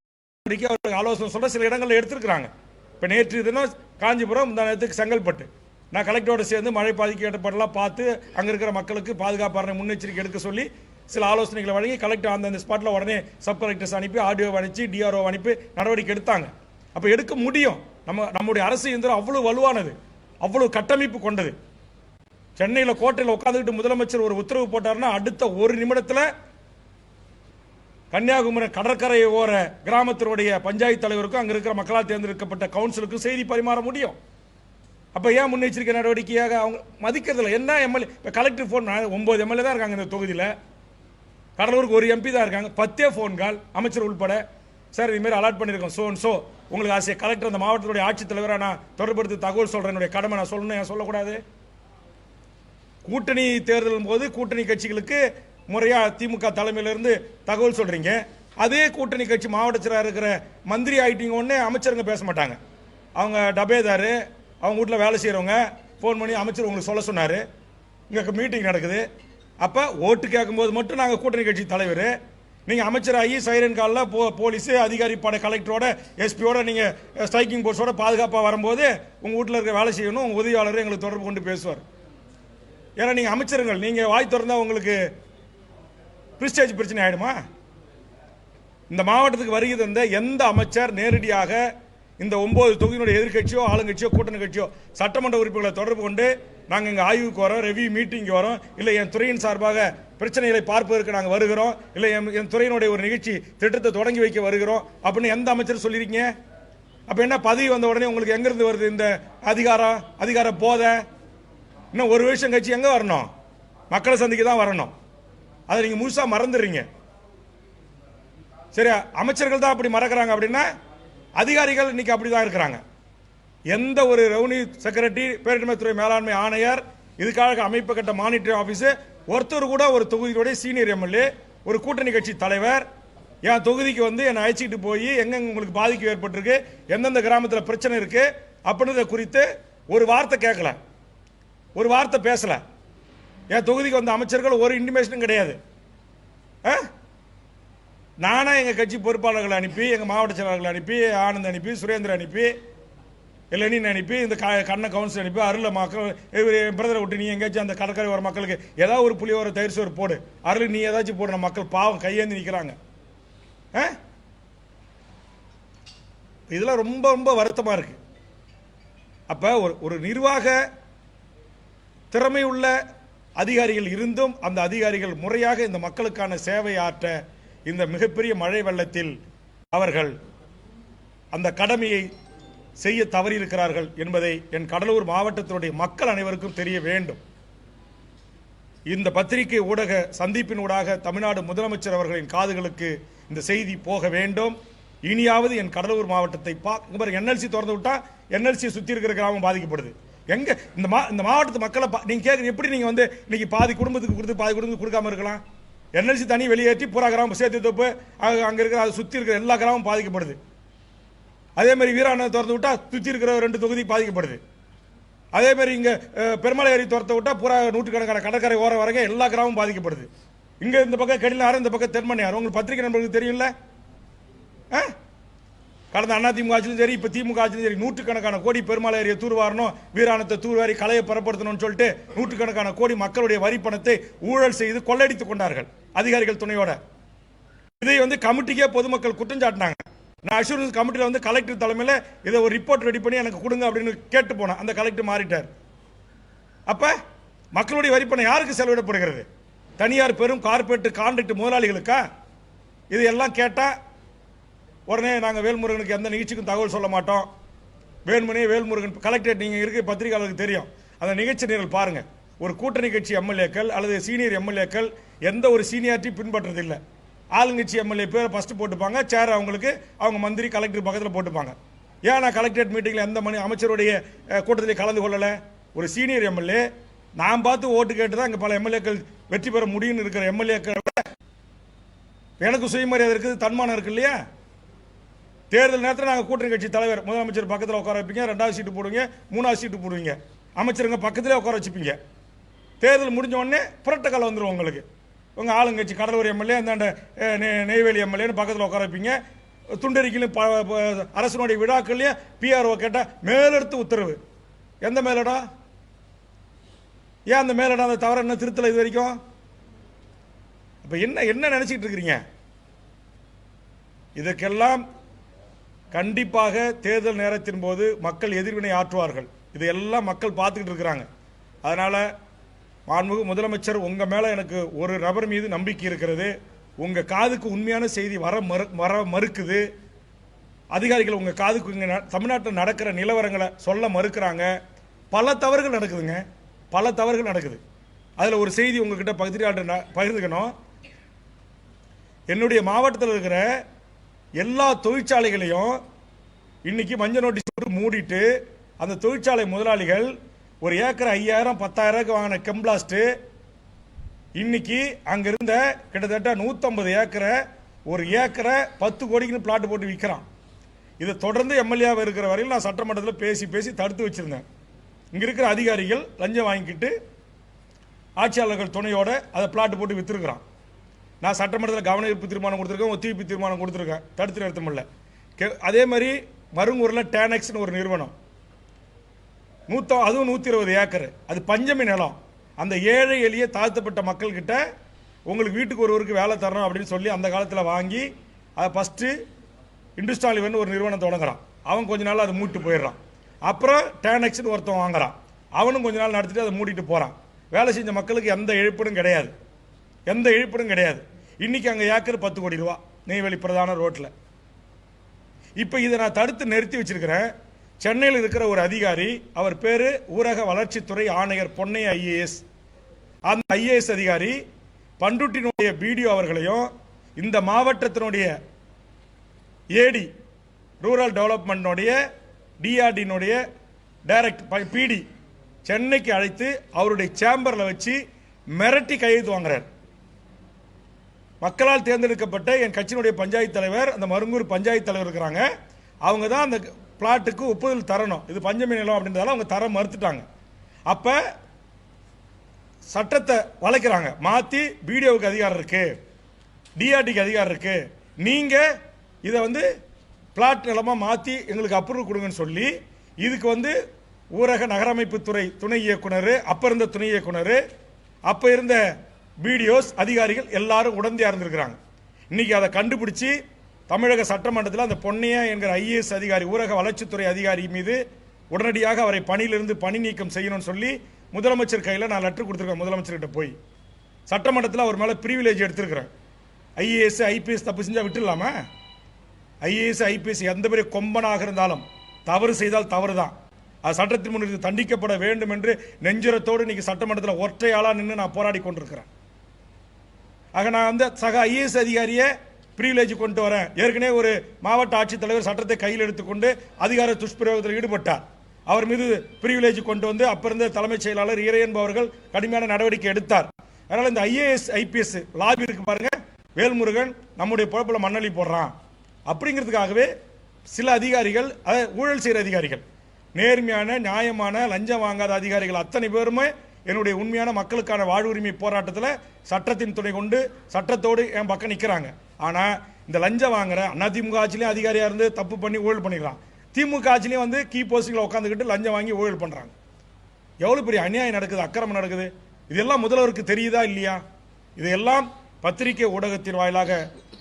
அவருக்கு ஆலோசனை சொல்ற சில இடங்களில் எடுத்திருக்கிறாங்க. இப்போ நேற்று தினம் காஞ்சிபுரம், இந்த நேரத்துக்கு செங்கல்பட்டு நான் கலெக்டரோடு சேர்ந்து மழை பாதிக்கப்பட்டலாம் பார்த்து அங்கே இருக்கிற மக்களுக்கு பாதுகாப்பான முன்னெச்சரிக்கை எடுக்க சொல்லி சில ஆலோசனைகளை வழங்கி கலெக்டர் அந்த ஸ்பாட்டில் உடனே சப் கலெக்டர்ஸ் அனுப்பி ஆர்டிஓ அனுப்பி டிஆர்ஓ அனுப்பி நடவடிக்கை எடுத்தாங்க. அப்போ எடுக்க முடியும். நம்முடைய அரசு இயந்திரம் அவ்வளோ வலுவானது, அவ்வளோ கட்டமைப்பு கொண்டது. சென்னையில் கோட்டையில் உட்காந்துக்கிட்டு முதலமைச்சர் ஒரு உத்தரவு போட்டார்னா அடுத்த 1 நிமிடத்தில் கன்னியாகுமரி கடற்கரை ஓர கிராமத்தினுடைய பஞ்சாயத்து தலைவருக்கும் அங்கே இருக்கிற மக்களால் தேர்ந்தெடுக்கப்பட்ட கவுன்சிலுக்கும் செய்தி பரிமாற முடியும். அப்போ ஏன் முன்னெச்சரிக்கை நடவடிக்கையாக அவங்க மதிக்கிறதில்ல? என்ன எம்எல்ஏ இப்போ கலெக்டர் ஃபோன் 9 எம்எல்ஏ தான் இருக்காங்க இந்த தொகுதியில், கடலூருக்கு 1 எம்பி தான் இருக்காங்க, 10 ஃபோன் கால் அமைச்சர் உள்பட. சார் இதுமாரி அலாட் பண்ணியிருக்கோம், ஸோ உங்களுக்கு ஆசை கலெக்டர் அந்த மாவட்டத்துடைய ஆட்சித்தலைவராக நான் தொடர்படுத்தி தகவல் சொல்கிறேன், என்னுடைய கடமை நான் சொல்லணும், ஏன் சொல்லக்கூடாது? கூட்டணி தேர்தலும் போது கூட்டணி கட்சிகளுக்கு முறையாக திமுக தலைமையிலிருந்து தகவல் சொல்கிறீங்க. அதே கூட்டணி கட்சி மாவட்ட செயலாளர் இருக்கிற மந்திரி ஆகிட்டீங்க உடனே அமைச்சருங்க பேச மாட்டாங்க. அவங்க டபேதார், அவங்க வீட்டில் வேலை செய்கிறவங்க ஃபோன் பண்ணி அமைச்சர் உங்களுக்கு சொல்ல சொன்னார், இங்கே மீட்டிங் நடக்குது. அப்போ ஓட்டு கேட்கும்போது மட்டும் நாங்கள் கூட்டணி கட்சி தலைவர், நீங்கள் அமைச்சராகி சைரன் காலில் போலீஸு அதிகாரி பட கலெக்டரோட எஸ்பியோட நீங்கள் ஸ்ட்ரைக்கிங் போர்ஸோட பாதுகாப்பாக வரும்போது உங்கள் வீட்டில் இருக்க வேலை செய்யணும், உங்கள் உதவியாளர் எங்களுக்கு தொடர்பு கொண்டு பேசுவார். ஏன்னா நீங்கள் அமைச்சருங்கள், நீங்கள் வாய் திறந்தா உங்களுக்கு பிரிஸ்டேஜ் பிரச்சனை ஆகிடுமா? இந்த மாவட்டத்துக்கு வருகை தந்த எந்த அமைச்சர் நேரடியாக இந்த 9 தொகுதியினுடைய எதிர்கட்சியோ ஆளுங்கட்சியோ கூட்டணி கட்சியோ சட்டமன்ற உறுப்பினர்களை தொடர்பு கொண்டு நாங்கள் இங்கே ஆய்வுக்கு வரோம், ரெவியூ மீட்டிங்கு வரோம், இல்லை என் துறையின் சார்பாக பிரச்சனைகளை பார்ப்பதற்கு நாங்கள் வருகிறோம், இல்லை என் துறையினுடைய ஒரு நிகழ்ச்சி திட்டத்தை தொடங்கி வைக்க வருகிறோம் அப்படின்னு எந்த அமைச்சர் சொல்லியிருக்கீங்க? அப்போ என்ன பதவி வந்த உடனே உங்களுக்கு எங்கேருந்து வருது இந்த அதிகார போதை? இன்னும் 1 வருஷம் கட்சி எங்கே வரணும்? மக்களை சந்திக்க தான் வரணும். அதை நீங்கள் முழுசாக மறந்துடுறீங்க. சரி, அமைச்சர்கள் தான் அப்படி மறக்கிறாங்க அப்படின்னா அதிகாரிகள் இன்னைக்கு அப்படி தான் இருக்கிறாங்க. எந்த ஒரு ரெவன்யூ செக்ரட்டரி, பேரிடர்மை மேலாண்மை ஆணையர், இதுக்காக அமைப்பு கட்ட மானிட்டரிங் ஆஃபீஸு ஒருத்தர் கூட ஒரு தொகுதியுடைய சீனியர் எம்எல்ஏ, ஒரு கூட்டணி கட்சி தலைவர் என் தொகுதிக்கு வந்து என்னை அழைச்சிட்டு போய் எங்கெங்க உங்களுக்கு பாதிப்பு ஏற்பட்டிருக்கு, எந்தெந்த கிராமத்தில் பிரச்சனை இருக்கு அப்படின்றத குறித்து ஒரு வார்த்தை கேட்கல, ஒரு வார்த்தை பேசல. என் தொகுதிக்கு வந்த அமைச்சர்கள் ஒரு இன்டிமேஷனும் கிடையாது. நானா எங்கள் கட்சி பொறுப்பாளர்களை அனுப்பி, எங்கள் மாவட்ட செயலாளர்களை அனுப்பி, ஆனந்த் அனுப்பி, சுரேந்திர அனுப்பி, லெனின் அனுப்பி, இந்த கண்ண கவுன்சில் அனுப்பி, அருள் மக்கள் பிரதரை விட்டு நீ எங்கேயாச்சும் அந்த கடற்கரை வர மக்களுக்கு ஏதாவது ஒரு புளியோர தயிர் சோறு போடு, அருள் நீ ஏதாச்சும் போடுற மக்கள் பாவம் கையேந்தி நிற்கிறாங்க. இதெல்லாம் ரொம்ப ரொம்ப வருத்தமாக இருக்கு. அப்போ ஒரு நிர்வாக திறமை உள்ள அதிகாரிகள் இருந்தும் அந்த அதிகாரிகள் முறையாக இந்த மக்களுக்கான சேவை ஆற்ற இந்த மிகப்பெரிய மழை வெள்ளத்தில் அவர்கள் அந்த கடமையை செய்ய தவறியிருக்கிறார்கள் என்பதை என் கடலூர் மாவட்டத்தினுடைய மக்கள் அனைவருக்கும் தெரிய வேண்டும். இந்த பத்திரிகை ஊடக சந்திப்பின் ஊடாக தமிழ்நாடு முதலமைச்சர் அவர்களின் காதுகளுக்கு இந்த செய்தி போக வேண்டும். இனியாவது என் கடலூர் மாவட்டத்தை என்எல்சி திறந்து விட்டா என்எல்சி சுத்தி இருக்கிற கிராமம் பாதிக்கப்படுது. எங்க இந்த மாவட்டத்து மக்களை நீங்க கேட்க எப்படி நீங்க வந்து இன்னைக்கு பாதி குடும்பத்துக்கு கொடுத்து பாதி குடும்பத்துக்கு கொடுக்காம இருக்கலாம்? என்எல்சி தனி வெளியேற்றி பூரா கிராமம் சேர்த்து தப்பு அங்க இருக்கிற அதை சுத்தி இருக்கிற எல்லா கிராமமும் பாதிக்கப்படுது. அதே மாதிரி வீராணை திறந்து விட்டா சுத்தி இருக்கிற 2 தொகுதி பாதிக்கப்படுது. அதே மாதிரி இங்க பெருமலை ஏரி திறந்து விட்டா பூரா நூற்றுக்கணக்கான கடற்கரை ஓர வரைக்கும் எல்லா கிராமமும் பாதிக்கப்படுது. இங்க இந்த பக்கம் கெடிலாறு, இந்த பக்கம் தென்மணியாறு. உங்களுக்கு பத்திரிகை நண்பர்களுக்கு தெரியும்ல, கடந்த அதிமுக ஆட்சியும் சரி இப்ப திமுக ஆட்சியும் சரி நூற்றுக்கணக்கான கோடி பெருமலை ஏரியை தூர்வாரணும், வீராணத்தை தூர்வாரி கலையை பரப்படுத்தணும்னு சொல்லிட்டு நூற்றுக்கணக்கான கோடி மக்களுடைய வரி பணத்தை ஊழல் செய்து கொள்ளையடித்துக் கொண்டார்கள் அதிகாரிகள் துணையோட. இதை வந்து கமிட்டிக்கே பொதுமக்கள் குற்றம் சாட்டினாங்க. நான் அஷூரன்ஸ் கமிட்டியில் வந்து கலெக்டர் தலைமையில் இதை ஒரு ரிப்போர்ட் ரெடி பண்ணி எனக்கு கொடுங்க அப்படின்னு கேட்டு போனேன். அந்த கலெக்டர் மாறிட்டார். அப்ப மக்களுடைய வரிப்பணம் யாருக்கு செலவிடப்படுகிறது? தனியார் பெரும் கார்பரேட் கான்ட்ராக்ட் முதலாளிகளுக்கா? இதையெல்லாம் கேட்டா உடனே நாங்கள் வேல்முருகனுக்கு எந்த நிகழ்ச்சிக்கும் தகவல் சொல்ல மாட்டோம். வேல்முருகன் கலெக்டரேட் நீங்க இருக்க பத்திரிகையாளருக்கு தெரியும். அந்த நிகழ்ச்சி நேரில் பாருங்க. ஒரு கூட்டணி கட்சி எம்எல்ஏக்கள் அல்லது சீனியர் எம்எல்ஏக்கள் எந்த ஒரு சீனியாரிட்டி பின்பற்றது இல்லை. ஆளுங்கட்சி எம்எல்ஏ பேரை ஃபர்ஸ்ட் போட்டுப்பாங்க, சேர் அவங்களுக்கு அவங்க மந்திரி கலெக்டர் பக்கத்தில் போட்டுப்பாங்க. ஏன் நான் கலெக்டரேட் மீட்டிங்கில் எந்த அமைச்சருடைய கூட்டத்தில் கலந்து கொள்ளலை? ஒரு சீனியர் எம்எல்ஏ நான் பார்த்து ஓட்டு கேட்டு தான் இங்கே பல எம்எல்ஏக்கள் வெற்றி பெற முடியும்னு இருக்கிற எம்எல்ஏக்கள் எனக்கு சுயமரியாதை இருக்குது, தன்மானம் இருக்கு இல்லையா? தேர்தல் நேரத்தில் நாங்கள் கூட்டணி கட்சி தலைவர் முதலமைச்சர் பக்கத்தில் உட்கார வைப்பீங்க, 2வது சீட்டு போடுவீங்க, 3வது சீட்டு போடுவீங்க, அமைச்சருங்க பக்கத்திலே உட்கார வச்சுப்பீங்க. தேர்தல் முடிஞ்ச உடனே புரட்டக்கால வந்துடும் உங்களுக்கு. உங்கள் ஆளுங்கட்சி கடலூர் எம்எல்ஏ அந்த நெய்வேலி எம்எல்ஏன்னு பக்கத்தில் உட்கார வைப்பீங்க. துண்டறிக்கையிலும் அரசனுடைய விழாக்கள்லையும் பிஆர்ஓ கேட்டால் மேலெடுத்து உத்தரவு. எந்த மேலிடம்? ஏன் அந்த மேலிடம் அந்த தவறு என்ன திருத்தலை இது வரைக்கும்? அப்போ என்ன நினைச்சிட்டு இருக்கிறீங்க? இதற்கெல்லாம் கண்டிப்பாக தேர்தல் நேரத்தின் போது மக்கள் எதிர்வினை ஆற்றுவார்கள். இதையெல்லாம் மக்கள் பார்த்துக்கிட்டு இருக்கிறாங்க. அதனால மாண்புமிகு முதலமைச்சர் உங்க மேல எனக்கு ஒரு நபர் மீது நம்பிக்கை இருக்கிறது. உங்க காதுக்கு உண்மையான செய்தி வர மறுக்குது. அதிகாரிகள் உங்க காதுக்கு இங்க தமிழ்நாட்டில் நடக்கிற நிலவரங்களை சொல்ல மறுக்கிறாங்க. பல தவறுகள் நடக்குதுங்க, பல தவறுகள் நடக்குது. அதுல ஒரு செய்தி உங்ககிட்ட பகிர்ந்துக்கணும். என்னுடைய மாவட்டத்தில் இருக்கிற எல்லா தொழிற்சாலைகளையும் இன்னைக்கு மஞ்சள் நோட்டீஸ் போட்டு மூடிட்டு அந்த தொழிற்சாலை முதலாளிகள் ஒரு ஏக்கர் 5000 10,000 வாங்கின கெம்பிளாஸ்ட் இன்னைக்கு அங்க இருந்த கிட்டத்தட்ட 150 ஏக்கரை ஒரு ஏக்கரை 10 கோடிக்கு பிளாட் போட்டு விற்கிறான். இதை தொடர்ந்து எம்எல்ஏ இருக்கிற வரையில் நான் சட்டமன்றத்தில் பேசி தடுத்து வச்சிருந்தேன். இங்க இருக்கிற அதிகாரிகள் லஞ்சம் வாங்கிக்கிட்டு ஆட்சியாளர்கள் துணையோட அதை பிளாட் போட்டு வித்துருக்கிறான். நான் சட்டமன்றத்தில் கவன ஈர்ப்பு தீர்மானம் கொடுத்துருக்கேன், ஒத்திவைப்பு தீர்மானம் கொடுத்துருக்கேன், தடுத்து நிறுத்த முடியல. அதே மாதிரி மருங்கூரில் டேனக்ஸ்னு ஒரு நிறுவனம், அதுவும் 120 ஏக்கர், அது பஞ்சமி நிலம். அந்த ஏழை எளிய தாழ்த்தப்பட்ட மக்கள் கிட்ட உங்களுக்கு வீட்டுக்கு ஒருவருக்கு வேலை தரணும் அப்படின்னு சொல்லி அந்த காலத்தில் வாங்கி அதை ஃபர்ஸ்ட் இண்டஸ்ட்ரியல் ஒரு நிறுவனம் தொடங்குறான். அவன் கொஞ்ச நாள் அதை மூட்டு போயிடுறான். அப்புறம் டேனக்ஸ்னு ஒருத்தன் வாங்குறான், அவனும் கொஞ்ச நாள் நடத்திட்டு அதை மூடிட்டு போறான். வேலை செஞ்ச மக்களுக்கு எந்த இழப்பீடும் கிடையாது, எந்த இழப்பீடும் கிடையாது. இன்னைக்கு அங்கே ஏக்கர் 10 கோடி ரூபா நெய்வேலி பிரதான ரோட்டில். இப்போ இதை நான் தடுத்து நிறுத்தி வச்சிருக்கிறேன். சென்னையில் இருக்கிற ஒரு அதிகாரி, அவர் பேரு ஊரக வளர்ச்சித்துறை ஆணையர் பொன்னைய ஐஏஎஸ். அந்த ஐஏஎஸ் அதிகாரி பண்ருட்டினுடைய பிடிஓ அவர்களையும் இந்த மாவட்டத்தினுடைய ஏடி ரூரல் டெவலப்மெண்ட் டிஆர்டினுடைய டைரக்ட் பிடி சென்னைக்கு அழைத்து அவருடைய சேம்பரில் வச்சு மிரட்டி கையெழுத்து வாங்குறார். மக்களால் தேர்ந்தெடுக்கப்பட்ட என் கட்சியினுடைய பஞ்சாயத்து தலைவர், அந்த மருங்கூர் பஞ்சாயத்து தலைவர் இருக்கிறாங்க, அவங்க தான் அந்த பிளாட்டுக்கு ஒப்புதல் தரணும். இது பஞ்சமி நிலம் அப்படின்றதால அவங்க தர மறுத்துட்டாங்க. அப்ப சட்டத்தை வளைக்கிறாங்க, மாத்தி பிடிஓவுக்கு அதிகாரம் இருக்கு, டிஆர்டிக்கு அதிகாரம் இருக்கு, நீங்க இதை வந்து பிளாட் நிலமா மாத்தி எங்களுக்கு அப்ரூவல் கொடுங்கன்னு சொல்லி இதுக்கு ஊரக நகரமைப்பு துறை துணை இயக்குனர், அப்ப இருந்த துணை இயக்குனர், அப்ப இருந்த பிடிஓஸ் அதிகாரிகள் எல்லாரும் உடந்தையா இருந்திருக்கிறாங்க. இன்னைக்கு அதை கண்டுபிடிச்சு தமிழக சட்டமன்றத்தில் அந்த பொன்னையா என்கிற ஐஏஎஸ் அதிகாரி, ஊரக வளர்ச்சித்துறை அதிகாரி மீது உடனடியாக அவரை பணியிலிருந்து பணி நீக்கம் செய்யணும்னு சொல்லி முதலமைச்சர் கையில் நான் லெட்டர் கொடுத்துருக்கேன். முதலமைச்சர்கிட்ட போய் சட்டமன்றத்தில் அவர் மேலே பிரிவிலேஜ் எடுத்திருக்கிறேன். ஐஏஎஸ் ஐபிஎஸ் தப்பு செஞ்சால் விட்டுடலாமா? ஐஏஎஸ் ஐபிஎஸ் எந்த பெரிய கொம்பனாக இருந்தாலும் தவறு செய்தால் தவறு தான். அது சட்டத்தின் முன் தண்டிக்கப்பட வேண்டும் என்று நெஞ்சுரத்தோடு இன்னைக்கு சட்டமன்றத்தில் ஒற்றையாளா நின்று நான் போராடி கொண்டிருக்கிறேன். ஆக நான் வந்து சக ஐஏஎஸ் அதிகாரியை பிரிவிலேஜ் கொண்டு வரேன். ஏற்கனவே ஒரு மாவட்ட ஆட்சித்தலைவர் சட்டத்தை கையில் எடுத்துக்கொண்டு அதிகார துஷ்பிரயோகத்தில் ஈடுபட்டார். அவர் மீது பிரிவிலேஜ் கொண்டு வந்து அப்ப இருந்த தலைமைச் செயலாளர் ஈரையன்பு அவர்கள் கடுமையான நடவடிக்கை எடுத்தார். அதனால இந்த ஐஏஎஸ் ஐபிஎஸ் லாபி இருக்கு பாருங்க, வேல்முருகன் நம்முடைய பொழப்புல மண்ணலி போடுறான் அப்படிங்கிறதுக்காகவே சில அதிகாரிகள், ஊழல் செய்கிற அதிகாரிகள், நேர்மையான நியாயமான லஞ்சம் வாங்காத அதிகாரிகள் அத்தனை பேருமே என்னுடைய உண்மையான மக்களுக்கான வாழ்வுரிமை போராட்டத்தில் சட்டத்தின் துணை கொண்டு சட்டத்தோடு என் பக்கம் நிற்கிறாங்க. ஆனால் இந்த லஞ்சம் வாங்குற அதிமுக ஆட்சியிலையும் அதிகாரியாக இருந்து தப்பு பண்ணி ஊழல் பண்ணிக்கிறான், திமுக ஆட்சியிலையும் வந்து கீ போஸ்டிங்கில் உட்காந்துக்கிட்டு லஞ்சம் வாங்கி ஊழல் பண்ணுறாங்க. எவ்வளோ பெரிய அநியாயம் நடக்குது, அக்கிரமம் நடக்குது. இதெல்லாம் முதல்வருக்கு தெரியுதா இல்லையா? இதையெல்லாம் பத்திரிகை ஊடகத்தின் வாயிலாக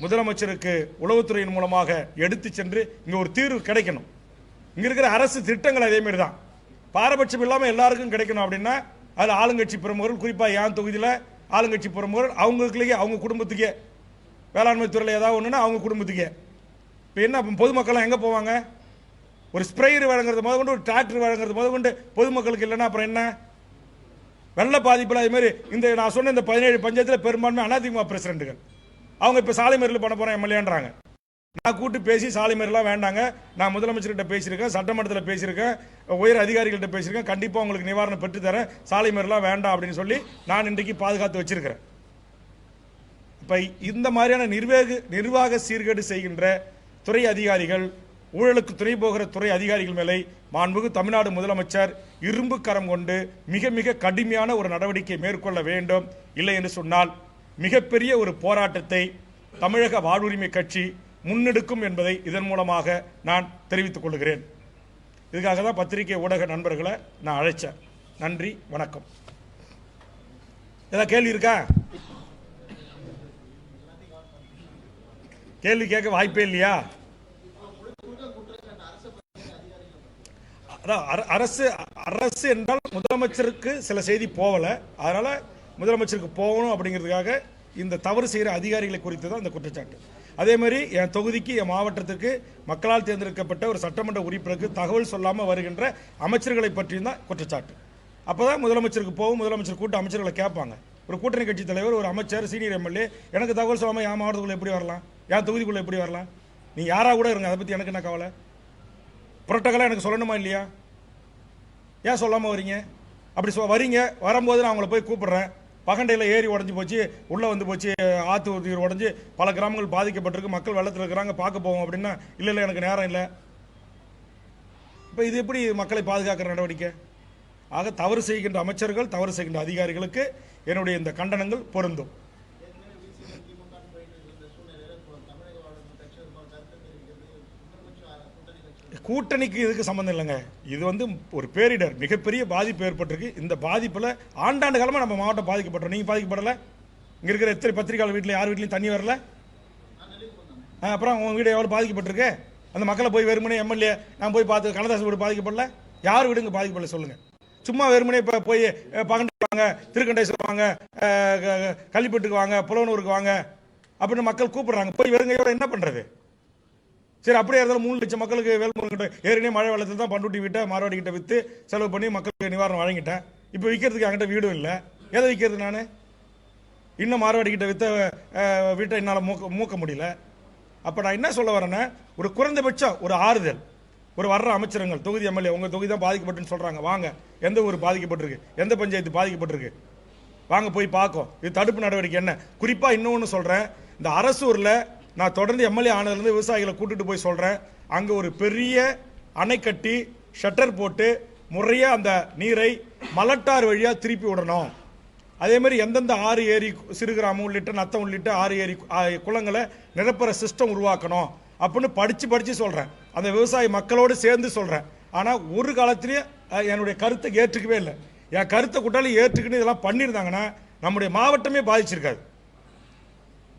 முதலமைச்சருக்கு உளவுத்துறையின் மூலமாக எடுத்து சென்று இங்கே ஒரு தீர்வு கிடைக்கணும். இங்கே இருக்கிற அரசு திட்டங்கள் அதே மாதிரி தான், பாரபட்சம் இல்லாமல் எல்லாருக்கும் கிடைக்கணும். அப்படின்னா அதில் ஆளுங்கட்சி பிரமுகர்கள், குறிப்பாக என் தொகுதியில் ஆளுங்கட்சி பிரமுகர்கள் அவங்களுக்குள்ளேயே அவங்க குடும்பத்துக்கே வேளாண்மை துறையில் ஏதாவது ஒன்றுனா அவங்க குடும்பத்துக்கே. இப்போ என்ன பொதுமக்கள்லாம் எங்கே போவாங்க? ஒரு ஸ்ப்ரேயர் வழங்குறது முதல் கொண்டு, ஒரு டிராக்டர் வழங்குறது முதல் கொண்டு பொதுமக்களுக்கு இல்லைன்னா அப்புறம் என்ன? வெள்ள பாதிப்பில் அது மாதிரி இந்த நான் சொன்ன இந்த 17 பஞ்சாயத்தில் பெரும்பான்மை அதிமுக பிரசிடென்ட்டுகள் அவங்க இப்போ சாலை மறியல் பண்ண போகிறேன் எம்எல்ஏன்றாங்க. நான் கூட்டு பேசி சாலை மறியலாம் வேண்டாங்க, நான் முதலமைச்சர்கிட்ட பேசியிருக்கேன், சட்டமன்றத்தில் பேசியிருக்கேன், உயர் அதிகாரிகள்கிட்ட பேசியிருக்கேன், கண்டிப்பாக உங்களுக்கு நிவாரணம் பெற்றுத்தரேன், சாலை மறியலாம் வேண்டாம் அப்படின்னு சொல்லி நான் இன்றைக்கு பாதுகாத்து வச்சிருக்கிறேன். இப்போ இந்த மாதிரியான நிர்வாக சீர்கேடு செய்கின்ற துறை அதிகாரிகள், ஊழலுக்கு துணை போகிற துறை அதிகாரிகள் மேலே மாண்புமிகு தமிழ்நாடு முதலமைச்சர் இரும்பு கரம் கொண்டு மிக மிக கடுமையான ஒரு நடவடிக்கை மேற்கொள்ள வேண்டும். இல்லை என்று சொன்னால் மிகப்பெரிய ஒரு போராட்டத்தை தமிழக வாழ்வுரிமை கட்சி முன்னெடுக்கும் என்பதை இதன் மூலமாக நான் தெரிவித்துக் கொள்கிறேன். இதுக்காக தான் பத்திரிகை ஊடக நண்பர்களை நான் அழைச்சேன். நன்றி, வணக்கம். ஏதாவது கேள்வி இருக்கா? கேள்வி கேட்க வாய்ப்பே இல்லையா? அரசு அரசு என்றால் முதலமைச்சருக்கு சில செய்தி போகல, அதனால முதலமைச்சருக்கு போகணும் அப்படிங்கிறதுக்காக இந்த தவறு செய்கிற அதிகாரிகளை குறித்து தான் இந்த குற்றச்சாட்டு. அதே மாதிரி என் தொகுதிக்கு, என் மாவட்டத்துக்கு மக்களால் தேர்ந்தெடுக்கப்பட்ட ஒரு சட்டமன்ற உறுப்பினருக்கு தகவல் சொல்லாமல் வருகின்ற அமைச்சர்களை பற்றியும் தான் குற்றச்சாட்டு. அப்போதான் முதலமைச்சருக்கு போகும், முதலமைச்சர் கூட்ட அமைச்சர்களை கேட்பாங்க. ஒரு கூட்டணி கட்சி தலைவர், ஒரு அமைச்சர், சீனியர் எம்எல்ஏ எனக்கு தகவல் சொல்லாமல் என் மாவட்டத்துக்குள்ள எப்படி வரலாம், என் தொகுதிக்குள்ள எப்படி வரலாம்? நீ யாராக கூட இருங்க, அதை பற்றி எனக்கு என்ன கவலை? புரோட்டோக்காலாக எனக்கு சொல்லணுமா இல்லையா? ஏன் சொல்லாமல் வரீங்க? அப்படி வரீங்க, வரும்போது நான் அவங்கள போய் கூப்பிடுறேன், பகண்டையில் ஏரி உடஞ்சி போச்சு, உள்ளே வந்து போச்சு, ஆற்று உதவி உடஞ்சி பல கிராமங்கள் பாதிக்கப்பட்டிருக்கு, மக்கள் வெள்ளத்தில் இருக்கிறாங்க, பார்க்க போவோம் அப்படின்னா இல்லை இல்லை எனக்கு நேரம் இல்லை. இப்போ இது எப்படி மக்களை பாதுகாக்கிற நடவடிக்கை? ஆக தவறு செய்கின்ற அமைச்சர்கள், தவறு செய்கின்ற அதிகாரிகளுக்கு என்னுடைய இந்த கண்டனங்கள் பொருந்தும். கூட்டணிக்கு இதுக்கு சம்பந்தம் இல்லைங்க. இது வந்து ஒரு பேரிடர், மிகப்பெரிய பாதிப்பு ஏற்பட்டிருக்கு. இந்த பாதிப்பில் ஆண்டாண்டு காலமாக நம்ம மாவட்டம் பாதிக்கப்பட்டோம். நீங்கள் பாதிக்கப்படலை? இங்கே இருக்கிற எத்தனை பத்திரிகையாளர் வீட்டில் யார் வீட்லையும் தண்ணி வரல? அப்புறம் உங்கள் வீடு எவ்வளோ பாதிக்கப்பட்டிருக்கு? அந்த மக்களை போய் வெறுமனே எம்எல்ஏ நான் போய் பார்த்து, கண்ணதாசன் வீடு பாதிக்கப்படல, யார் வீடு இங்கே பாதிக்கப்படல சொல்லுங்கள்? சும்மா வெறுமனே இப்போ போய் பகண்டை வாங்க, திருக்கண்டேஸ்வரம் வாங்க, கள்ளிப்பட்டுக்கு வாங்க, புலவனூருக்கு வாங்க அப்படின்னு மக்கள் கூப்பிடுறாங்க. போய் வெறுங்கையோட என்ன பண்ணுறது? சரி, அப்படியே இருந்தாலும் 3 லட்சம் மக்களுக்கு வேல்முருகன் ஏற்கனவே மழை வெள்ளத்தில் தான் பண்ருட்டி வீட்டை மார்வாடி கிட்ட விற்று செலவு பண்ணி மக்களுக்கு நிவாரணம் வழங்கிட்டேன். இப்போ விற்கிறதுக்கு என்கிட்ட வீடும் இல்லை. எதை விற்கிறது? நான் இன்னும் மார்வாடி கிட்ட விற்ற வீட்டை என்னால் மூக்க முடியல. அப்போ நான் என்ன சொல்ல வரேன்னா, ஒரு குறைந்தபட்சம் ஒரு ஆறுதல், ஒரு வர்ற அமைச்சர்கள், தொகுதி எம்எல்ஏ உங்கள் தொகுதி தான் பாதிக்கப்பட்டுன்னு சொல்கிறாங்க, வாங்க, எந்த ஊர் பாதிக்கப்பட்டிருக்கு, எந்த பஞ்சாயத்து பாதிக்கப்பட்டிருக்கு, வாங்க போய் பார்க்கும். இது தடுப்பு நடவடிக்கை என்ன? குறிப்பாக இன்னொன்று சொல்கிறேன், இந்த அரசூரில் நான் தொடர்ந்து எம்எல்ஏ ஆனதுலேருந்து விவசாயிகளை கூட்டிட்டு போய் சொல்கிறேன், அங்கே ஒரு பெரிய அணை கட்டி ஷட்டர் போட்டு முறையாக அந்த நீரை மலட்டார் வழியாக திருப்பி விடணும். அதே மாதிரி எந்தெந்த ஆறு ஏரி, சிறுகிராமம் உள்ளிட்ட நத்தம் உள்ளிட்ட ஆறு ஏரி குளங்களை நிரப்புற சிஸ்டம் உருவாக்கணும் அப்படின்னு படித்து சொல்கிறேன். அந்த விவசாய மக்களோடு சேர்ந்து சொல்கிறேன். ஆனால் ஒரு காலத்திலேயே என்னுடைய கருத்தை ஏற்றுக்கவே இல்லை. என் கருத்தை கூட்டாலும் ஏற்றுக்கின்னு இதெல்லாம் பண்ணியிருந்தாங்கன்னா நம்முடைய மாவட்டமே பாதிச்சிருக்காது.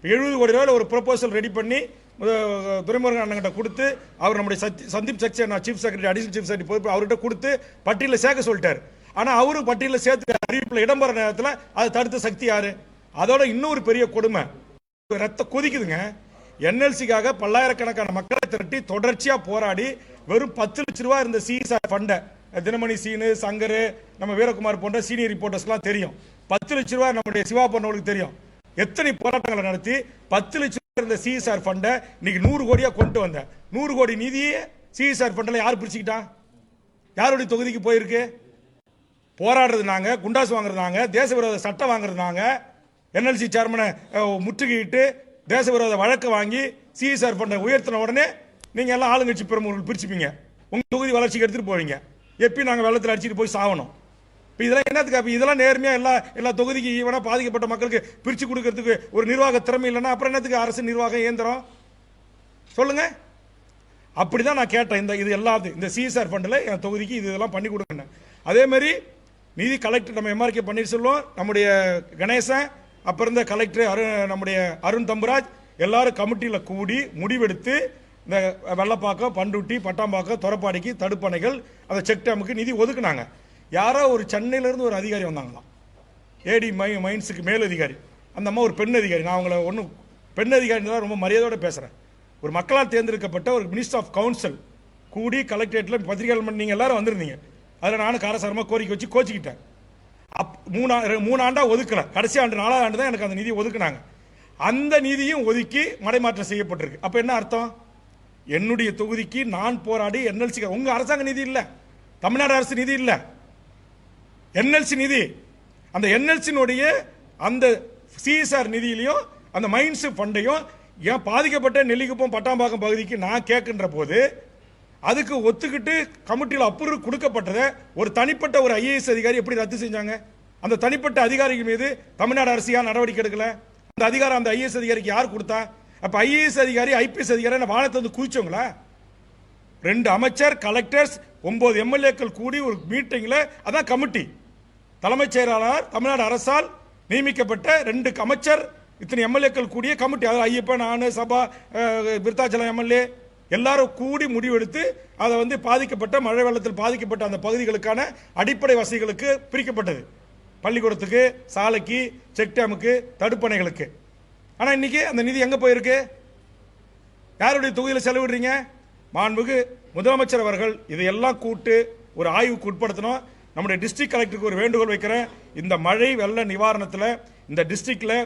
70 கோடி ரூபாயில் ஒரு ப்ரொபோசல் ரெடி பண்ணி துரைமுருகன் அண்ணங்கிட்ட கொடுத்து, அவர் நம்முடைய Sandeep Saxena chief secretary, additional chief secretary பொறுப்பு அவர்கிட்ட கொடுத்து பட்டியலில் சேர்க்க சொல்லிட்டார். ஆனால் அவரு பட்டியலில் சேர்த்து அறிவிப்பில் இடம்பெற நேரத்தில் அதை தடுத்த சக்தி யாரு? அதோட இன்னொரு பெரிய கொடுமை, ரத்த கொதிக்குதுங்க. என்எல்சிக்காக பல்லாயிரக்கணக்கான மக்களை திரட்டி தொடர்ச்சியாக போராடி வெறும் 10 லட்ச ரூபா இருந்த சிஎஸ்ஆர் ஃபண்டை தினமணி சீனு, சங்கர், நம்ம வீரகுமார் போன்ற சீனியர் ரிப்போர்ட்டர்ஸ்லாம் தெரியும். 10 லட்சம் ரூபாய் நம்முடைய சிவா போன்றவங்களுக்கு தெரியும். எத்தனை போராட்டங்களை நடத்தி 10 லட்சம் ரூபாய் இருந்த சிஎஸ்ஆர் ஃபண்டை இன்னைக்கு 100 கோடியா கொண்டு வந்த 100 கோடி நிதியை சிஎஸ்ஆர் ஃபண்டில் யார் பிரிச்சுக்கிட்டா? யாருடைய தொகுதிக்கு போயிருக்கு? போராடுறது நாங்க, குண்டாசு வாங்குறது நாங்க, தேச விரோத சட்டம் வாங்குறது நாங்க, என்எல்சி சேர்மனை முற்றுகையிட்டு தேச விரோத வழக்கு வாங்கி சிஎஸ்ஆர் ஃபண்டை உயர்த்தின உடனே நீங்க எல்லாம் ஆளுங்கட்சி பிரமுகர்கள் பிரிச்சுப்பீங்க, உங்க தொகுதி வளர்ச்சிக்கு எடுத்துட்டு போவீங்க. எப்பயும் நாங்க வெள்ளத்தில் அடிச்சுட்டு போய் சாகணும். இப்போ இதெல்லாம் என்னத்துக்கு? அப்போ இதெல்லாம் நேர்மையா எல்லா தொகுதிக்கு ஈவனா பாதிக்கப்பட்ட மக்களுக்கு பிரிச்சு கொடுக்கறதுக்கு ஒரு நிர்வாக திறமை இல்லைன்னா அப்புறம் என்னத்துக்கு அரசு நிர்வாக இயந்திரம்? சொல்லுங்க. அப்படிதான் நான் கேட்டேன். இது எல்லாத்தையும் இந்த சிஎஸ்ஆர் ஃபண்டில் என் தொகுதிக்கு இதெல்லாம் பண்ணி கொடுங்க. அதே மாதிரி நிதி கலெக்டர் நம்ம எம்ஆர்கே பன்னீர்செல்வம், நம்முடைய கணேசன், அப்புறம் இருந்த கலெக்டர் நம்முடைய அருண் தம்புராஜ் எல்லாரும் கமிட்டியில் கூடி முடிவெடுத்து இந்த வெள்ளப்பாக்கம், பண்டுட்டி, பட்டாம்பாக்கம், தொரப்பாடிக்கு தடுப்பணைகள், அந்த செக் டேமுக்கு நிதி ஒதுக்குனாங்க. யாரோ ஒரு சென்னையிலேருந்து ஒரு அதிகாரி வந்தாங்களாம், ஏடி மைன்ஸுக்கு மேல் அதிகாரி. அந்த அம்மா ஒரு பெண் அதிகாரி. நான் அவங்கள ஒன்றும் பெண் அதிகாரி தான் ரொம்ப மரியாதையோடு பேசுகிறேன். ஒரு மக்களால் தேர்ந்தெடுக்கப்பட்ட ஒரு மினிஸ்டர் ஆஃப் கவுன்சில் கூடி கலெக்டரேட்டில் பத்திரிகையாளர் நீங்கள் எல்லாரும் வந்திருந்தீங்க. அதில் நானும் காரசாரமாக கோரிக்கை வச்சு கோச்சிக்கிட்டேன். 3 ஆண்டா ஒதுக்கல, கடைசி ஆண்டு 4வது ஆண்டு தான் எனக்கு அந்த நிதி ஒதுக்குனாங்க. அந்த நிதியும் ஒதுக்கி மடைமாற்றம் செய்யப்பட்டிருக்கு. அப்போ என்ன அர்த்தம்? என்னுடைய தொகுதிக்கு நான் போராடி என்எல்சி, உங்க அரசாங்க நிதி இல்லை, தமிழ்நாடு அரசு நிதி இல்லை, என்எல்சி நிதி. அந்த என்எல்சினுடைய அந்த சிஎஸ்ஆர் நிதியிலையும் அந்த மைன்ஸ் ஃபண்டையும் ஏன் பாதிக்கப்பட்ட நெல்லிக்குப்பம், பட்டாம்பாக்கம் பகுதிக்கு நான் கேட்கின்ற போது அதுக்கு ஒத்துக்கிட்டு கமிட்டியில் அப்ரூவ் கொடுக்கப்பட்டதை ஒரு தனிப்பட்ட ஒரு ஐஏஎஸ் அதிகாரி எப்படி ரத்து செஞ்சாங்க? அந்த தனிப்பட்ட அதிகாரிகள் மீது தமிழ்நாடு அரசு யார் நடவடிக்கை எடுக்கல? அந்த அதிகாரம் அந்த ஐஏஎஸ் அதிகாரிக்கு யார் கொடுத்தா? அப்ப ஐஏஎஸ் அதிகாரி, ஐபிஎஸ் அதிகாரி வானத்தை வந்து குதிச்சவங்களா? 2 அமைச்சர், கலெக்டர்ஸ், 9 எம்எல்ஏக்கள் கூடி ஒரு மீட்டிங்ல, அதான் கமிட்டி, தலைமைச் செயலாளர் தமிழ்நாடு அரசால் நியமிக்கப்பட்ட 2 அமைச்சர், இத்தனை எம்எல்ஏக்கள் கூடிய கமிட்டி. அதாவது ஐயப்பன், நான், சபா, விருத்தாச்சலம் எம்எல்ஏ எல்லாரும் கூடி முடிவெடுத்து அதை வந்து பாதிக்கப்பட்ட மழை வெள்ளத்தில் பாதிக்கப்பட்ட அந்த பகுதிகளுக்கான அடிப்படை வசதிகளுக்கு பிரிக்கப்பட்டது. பள்ளிக்கூடத்துக்கு, சாலைக்கு, செக் டேமுக்கு, தடுப்பணைகளுக்கு. ஆனா இன்னைக்கு அந்த நிதி எங்க போயிருக்கு? யாருடைய தொகுதியில் செலவிடுறீங்க? மாண்புமிகு முதலமைச்சர் அவர்கள் இதையெல்லாம் கூட்டு ஒரு ஆய்வுக்கு உட்படுத்தணும். நம்முடைய டிஸ்ட்ரிக்ட் கலெக்டருக்கு ஒரு வேண்டுகோள் வைக்கிறேன். இந்த மழை வெள்ள நிவாரணத்தில் இந்த டிஸ்ட்ரிக்ட்ல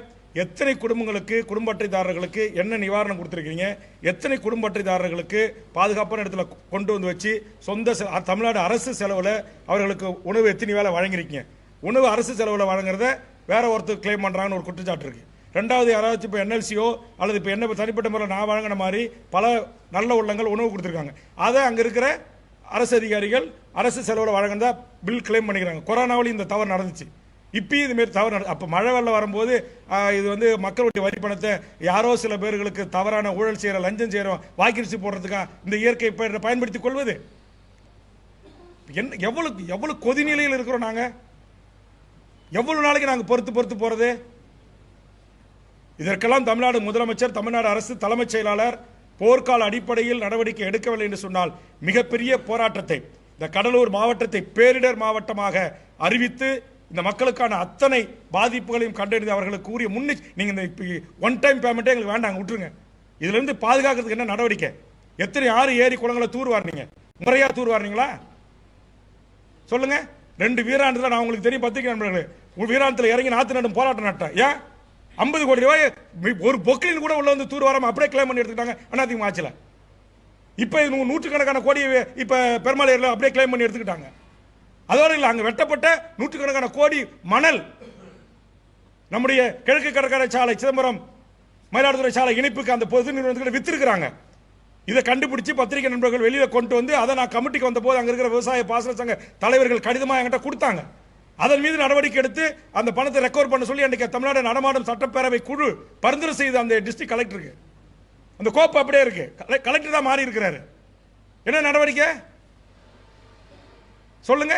எத்தனை குடும்பங்களுக்கு, குடும்ப அட்டைதாரர்களுக்கு என்ன நிவாரணம் கொடுத்துருக்கீங்க? எத்தனை குடும்ப அட்டைதாரர்களுக்கு பாதுகாப்பான இடத்துல கொண்டு வந்து வச்சு சொந்த தமிழ்நாடு அரசு செலவில் அவர்களுக்கு உணவு எத்தனை வேலை வழங்கிருக்கீங்க? உணவு அரசு செலவில் வழங்குறத வேற ஒருத்தர் கிளைம் பண்றாங்கன்னு ஒரு குற்றச்சாட்டு இருக்கு. ரெண்டாவது, யாராச்சும் இப்போ என்எல்சியோ அல்லது இப்போ என்ன தனிப்பட்ட முறையில் நான் வழங்கின மாதிரி பல நல்ல உள்ளங்கள் உணவு கொடுத்துருக்காங்க. அதை அங்கே இருக்கிற அரசு அதிகாரிகள் அரசு செலவில் வழங்கினதா பில் கிளைம் பண்ணிக்கிறாங்க. கொரோனாவிலும் இந்த தவறு நடந்துச்சு, இப்பயும் இதுமாரி தவறு அப்போ மழை வெள்ளம் வரும்போது இது வந்து மக்களுடைய வரி பணத்தை யாரோ சில பேர்களுக்கு தவறான ஊழல் செய்கிற, லஞ்சம் செய்கிறோம், வாக்கிரிசி போடுறதுக்கா இந்த இயற்கை பயன்படுத்திக் கொள்வது? என்ன எவ்வளவு கொதிநிலையில் இருக்கிறோம் நாங்க? எவ்வளவு நாளைக்கு நாங்கள் பொறுத்து போறது? இதற்கெல்லாம் தமிழ்நாடு முதலமைச்சர், தமிழ்நாடு அரசு தலைமைச் செயலாளர் போர்க்கால அடிப்படையில் நடவடிக்கை எடுக்கவில்லை என்று சொன்னால் மிகப்பெரிய போராட்டத்தை இந்த கடலூர் மாவட்டத்தை பேரிடர் மாவட்டமாக அறிவித்து இந்த மக்களுக்கான அத்தனை பாதிப்புகளையும் கண்டறிந்து அவர்களுக்கு கூறிய நீங்க இந்த ஒன் டைம் பேமெண்ட்டே எங்களுக்கு வேண்டாங்க, விட்டுருங்க. இதுல இருந்து பாதுகாக்கிறதுக்கு என்ன நடவடிக்கை? எத்தனை ஆறு ஏரி குளங்களை தூர்வாரினீங்க? முறையா தூர்வாரினீங்களா? சொல்லுங்க. 2 வீராண்டத்தில் நான் உங்களுக்கு தெரியும், பத்திரிகை நண்பர்களே, வீராண்டத்தில் இறங்கி நாத்து நடும் போராட்டம் நட்டேன். ஏன் 50 கோடி ரூபாய் ஒரு பொக்கிலின் கூட உள்ள வந்து தூர்வாரம் அப்படியே கிளைம் பண்ணி எடுத்துக்கிட்டாங்க அதிமுக ஆட்சியில். இப்ப நூற்றுக்கணக்கான கோடி இப்ப பெருமாளையர்ல அப்படியே கிளைம் பண்ணி எடுத்துக்கிட்டாங்க. அதோடு இல்லை, அங்க வெட்டப்பட்ட நூற்றுக்கணக்கான கோடி மணல் நம்முடைய கிழக்கு கடற்கரை சாலை, சிதம்பரம் மயிலாடுதுறை சாலை இணைப்புக்கு அந்த பொது நிறுவனத்துக்கு வித்திருக்கிறாங்க. இதை கண்டுபிடிச்சு பத்திரிகை நண்பர்கள் வெளியில கொண்டு வந்து அதை நான் கமிட்டிக்கு வந்த போது அங்க இருக்கிற விவசாய பாசன சங்க தலைவர்கள் கடிதமாக என்கிட்ட கொடுத்தாங்க. அதன் மீது நடவடிக்கை எடுத்து அந்த பணத்தை ரெக்கவர் பண்ண சொல்லி அன்றைக்கு தமிழ்நாடு நடமாடும் சட்டப்பேரவை குழு பரிந்துரை செய்த அந்த டிஸ்ட்ரிக்ட் கலெக்டருக்கு அந்த கோப்பு அப்படியே இருக்கு. கலெக்டர் தான் மாறி இருக்கிறாரு. என்ன நடவடிக்கை சொல்லுங்க?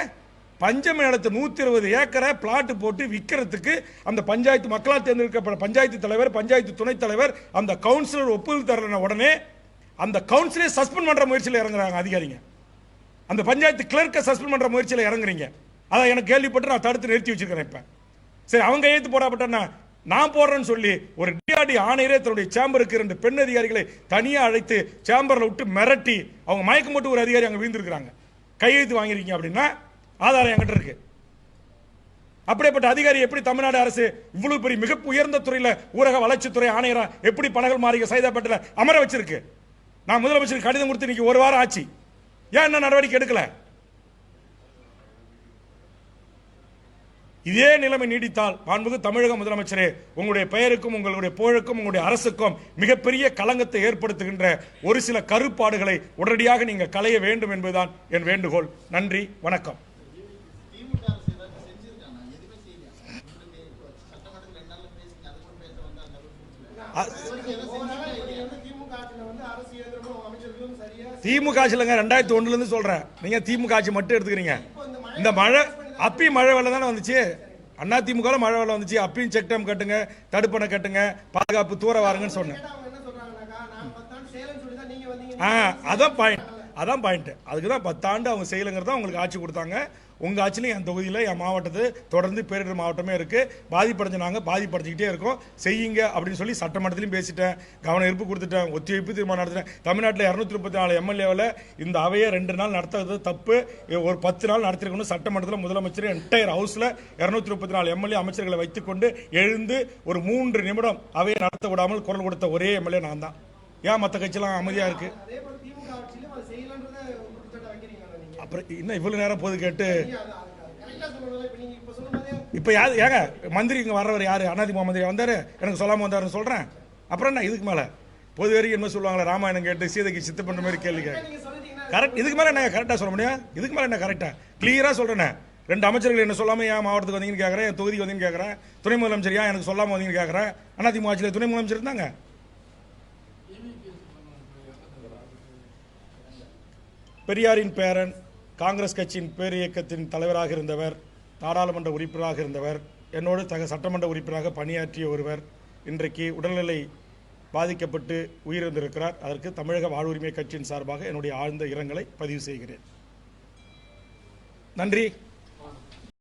பஞ்சமி இடத்து 120 ஏக்கரை பிளாட் போட்டு விற்கிறதுக்கு அந்த பஞ்சாயத்து மக்களால் தேர்ந்தெடுக்கப்பட்ட பஞ்சாயத்து தலைவர், பஞ்சாயத்து துணைத் தலைவர், அந்த கவுன்சிலர் ஒப்புதல் தரன உடனே அந்த கவுன்சிலை சஸ்பெண்ட் பண்ற முயற்சியில் இறங்குறாங்க அதிகாரிங்க. அந்த பஞ்சாயத்து கிளர்க்கை சஸ்பெண்ட் பண்ற முயற்சியில் இறங்குறீங்க. அதை எனக்கு கேள்விப்பட்டு நான் தடுத்து நிறுத்தி வச்சிருக்கிறேன். இப்ப சரி, அவங்க ஏத்து போடாப்பட்டா நான் போடுறேன்னு சொல்லி ஒரு டிஆர்டி ஆணையரே தன்னுடைய சேம்பருக்கு 2 பெண் அதிகாரிகளை தனியாக அழைத்து சேம்பரில் விட்டு மிரட்டி அவங்க மயக்கம் போட்டு ஒரு அதிகாரி அங்கே வீழ்ந்திருக்கிறாங்க. கையெழுத்து வாங்கியிருக்கீங்க அப்படின்னா ஆதாரம் என்கிட்ட இருக்கு. அப்படிப்பட்ட அதிகாரி எப்படி தமிழ்நாடு அரசு இவ்வளவு பெரிய மிக உயர்ந்த துறையில் ஊரக வளர்ச்சித்துறை ஆணையரா எப்படி பனகல் மாளிகை சைதாப்பேட்டையில் அமர வச்சிருக்கு? நான் முதலமைச்சருக்கு கடிதம் கொடுத்து இன்னைக்கு ஒரு வாரம் ஆச்சு, ஏன் என்ன நடவடிக்கை எடுக்கல? இதே நிலைமை நீடித்தால் மாண்புமிகு தமிழக முதலமைச்சரே, உங்களுடைய பெயருக்கும் உங்களுடைய புகழுக்கும் உங்களுடைய அரசுக்கும் மிகப்பெரிய களங்கத்தை ஏற்படுத்துகின்ற ஒரு சில கருப்பாடுகளை உடனடியாக நீங்கள் களைய வேண்டும் என்பதுதான் என் வேண்டுகோள். நன்றி, வணக்கம். திமுக ஆட்சியிலங்க 2001 இருந்து சொல்றேன். நீங்க திமுக ஆட்சி மட்டும் எடுத்துக்கிறீங்க. இந்த மழை அப்பயும் மழை வெள்ளம் தானே வந்துச்சு. அண்ணா திமுக மழை வெள்ளம் வந்துச்சு. அப்பயும் செக் டேம் கட்டுங்க, தடுப்பணை கட்டுங்க, பாதுகாப்பு தூர வாருங்கன்னு சொன்னேன். அதான் பாயிண்ட். அதுக்கு தான் 10 ஆண்டு அவங்க செய்யலைங்கிறத உங்களுக்கு ஆட்சி கொடுத்தாங்க. உங்க ஆட்சியிலும் என் தொகுதியில் என் மாவட்டத்தில் தொடர்ந்து பேரிடர் மாவட்டமே இருக்கு. பாதிப்படைஞ்ச நாங்கள் பாதிப்படைஞ்சிக்கிட்டே இருக்கோம். செய்யுங்க அப்படின்னு சொல்லி சட்டமன்றத்திலையும் பேசிட்டேன், கவன ஈர்ப்பு கொடுத்துட்டேன், ஒத்திவைப்பு தீர்மானம் நடத்திட்டேன். தமிழ்நாட்டில் 234 எம்எல்ஏவில் இந்த அவையை 2 நாள் நடத்துறது தப்பு, ஒரு 10 நாள் நடத்திருக்கணும். சட்டமன்றத்தில் முதலமைச்சர் என்டையர் ஹவுஸில் 234 எம்எல்ஏ அமைச்சர்களை வைத்துக்கொண்டு எழுந்து ஒரு 3 நிமிடம் அவையை நடத்த விடாமல் குரல் கொடுத்த ஒரே எம்எல்ஏ நான் தான். ஏன் மற்ற கட்சியெல்லாம் அமைதியா இருக்கு? அப்புறம் இன்னும் இவ்வளவு நேரம் போது கேட்டு இப்ப யாரு ஏங்க மந்திரி இங்க வர்றவர் யாரு? அதிமுக மந்திரி வந்தாரு, எனக்கு சொல்லாம வந்தாருன்னு சொல்றேன். அப்புறம் என்ன இதுக்கு மேல பொது வரைக்கும் என்ன சொல்லுவாங்களா, ராமாயணம் கேட்டு சீதைக்கு சித்து பண்ற மாதிரி கேள்வி கரெக்ட். இதுக்கு மேல என்ன கரெக்டா சொல்ல முடியும்? இதுக்கு மேல என்ன கரெக்டா கிளியரா சொல்றேன். 2 அமைச்சர்கள் என்ன சொல்லாம ஏன் மாவட்டத்துக்கு வந்தீங்கன்னு கேட்கறேன், என் தொகுதிக்கு வந்தீங்கன்னு கேட்கறேன். துணை முதலமைச்சர் ஏன் எனக்கு சொல்லாம வந்தீங்கன்னு கேட்கறேன். அதிமுக ஆட்சியில் துணை முதலமைச்சர் இருந்தாங்க. பெரியாரின் பேரன், காங்கிரஸ் கட்சியின் பேர் இயக்கத்தின் தலைவராக இருந்தவர், நாடாளுமன்ற உறுப்பினராக இருந்தவர், என்னோடு சட்டமன்ற உறுப்பினராக பணியாற்றிய ஒருவர் இன்றைக்கு உடல்நிலை பாதிக்கப்பட்டு உயிரிழந்திருக்கிறார். அதற்கு தமிழக வாழ்வுரிமை கட்சியின் சார்பாக என்னுடைய ஆழ்ந்த இரங்கலை பதிவு செய்கிறேன். நன்றி.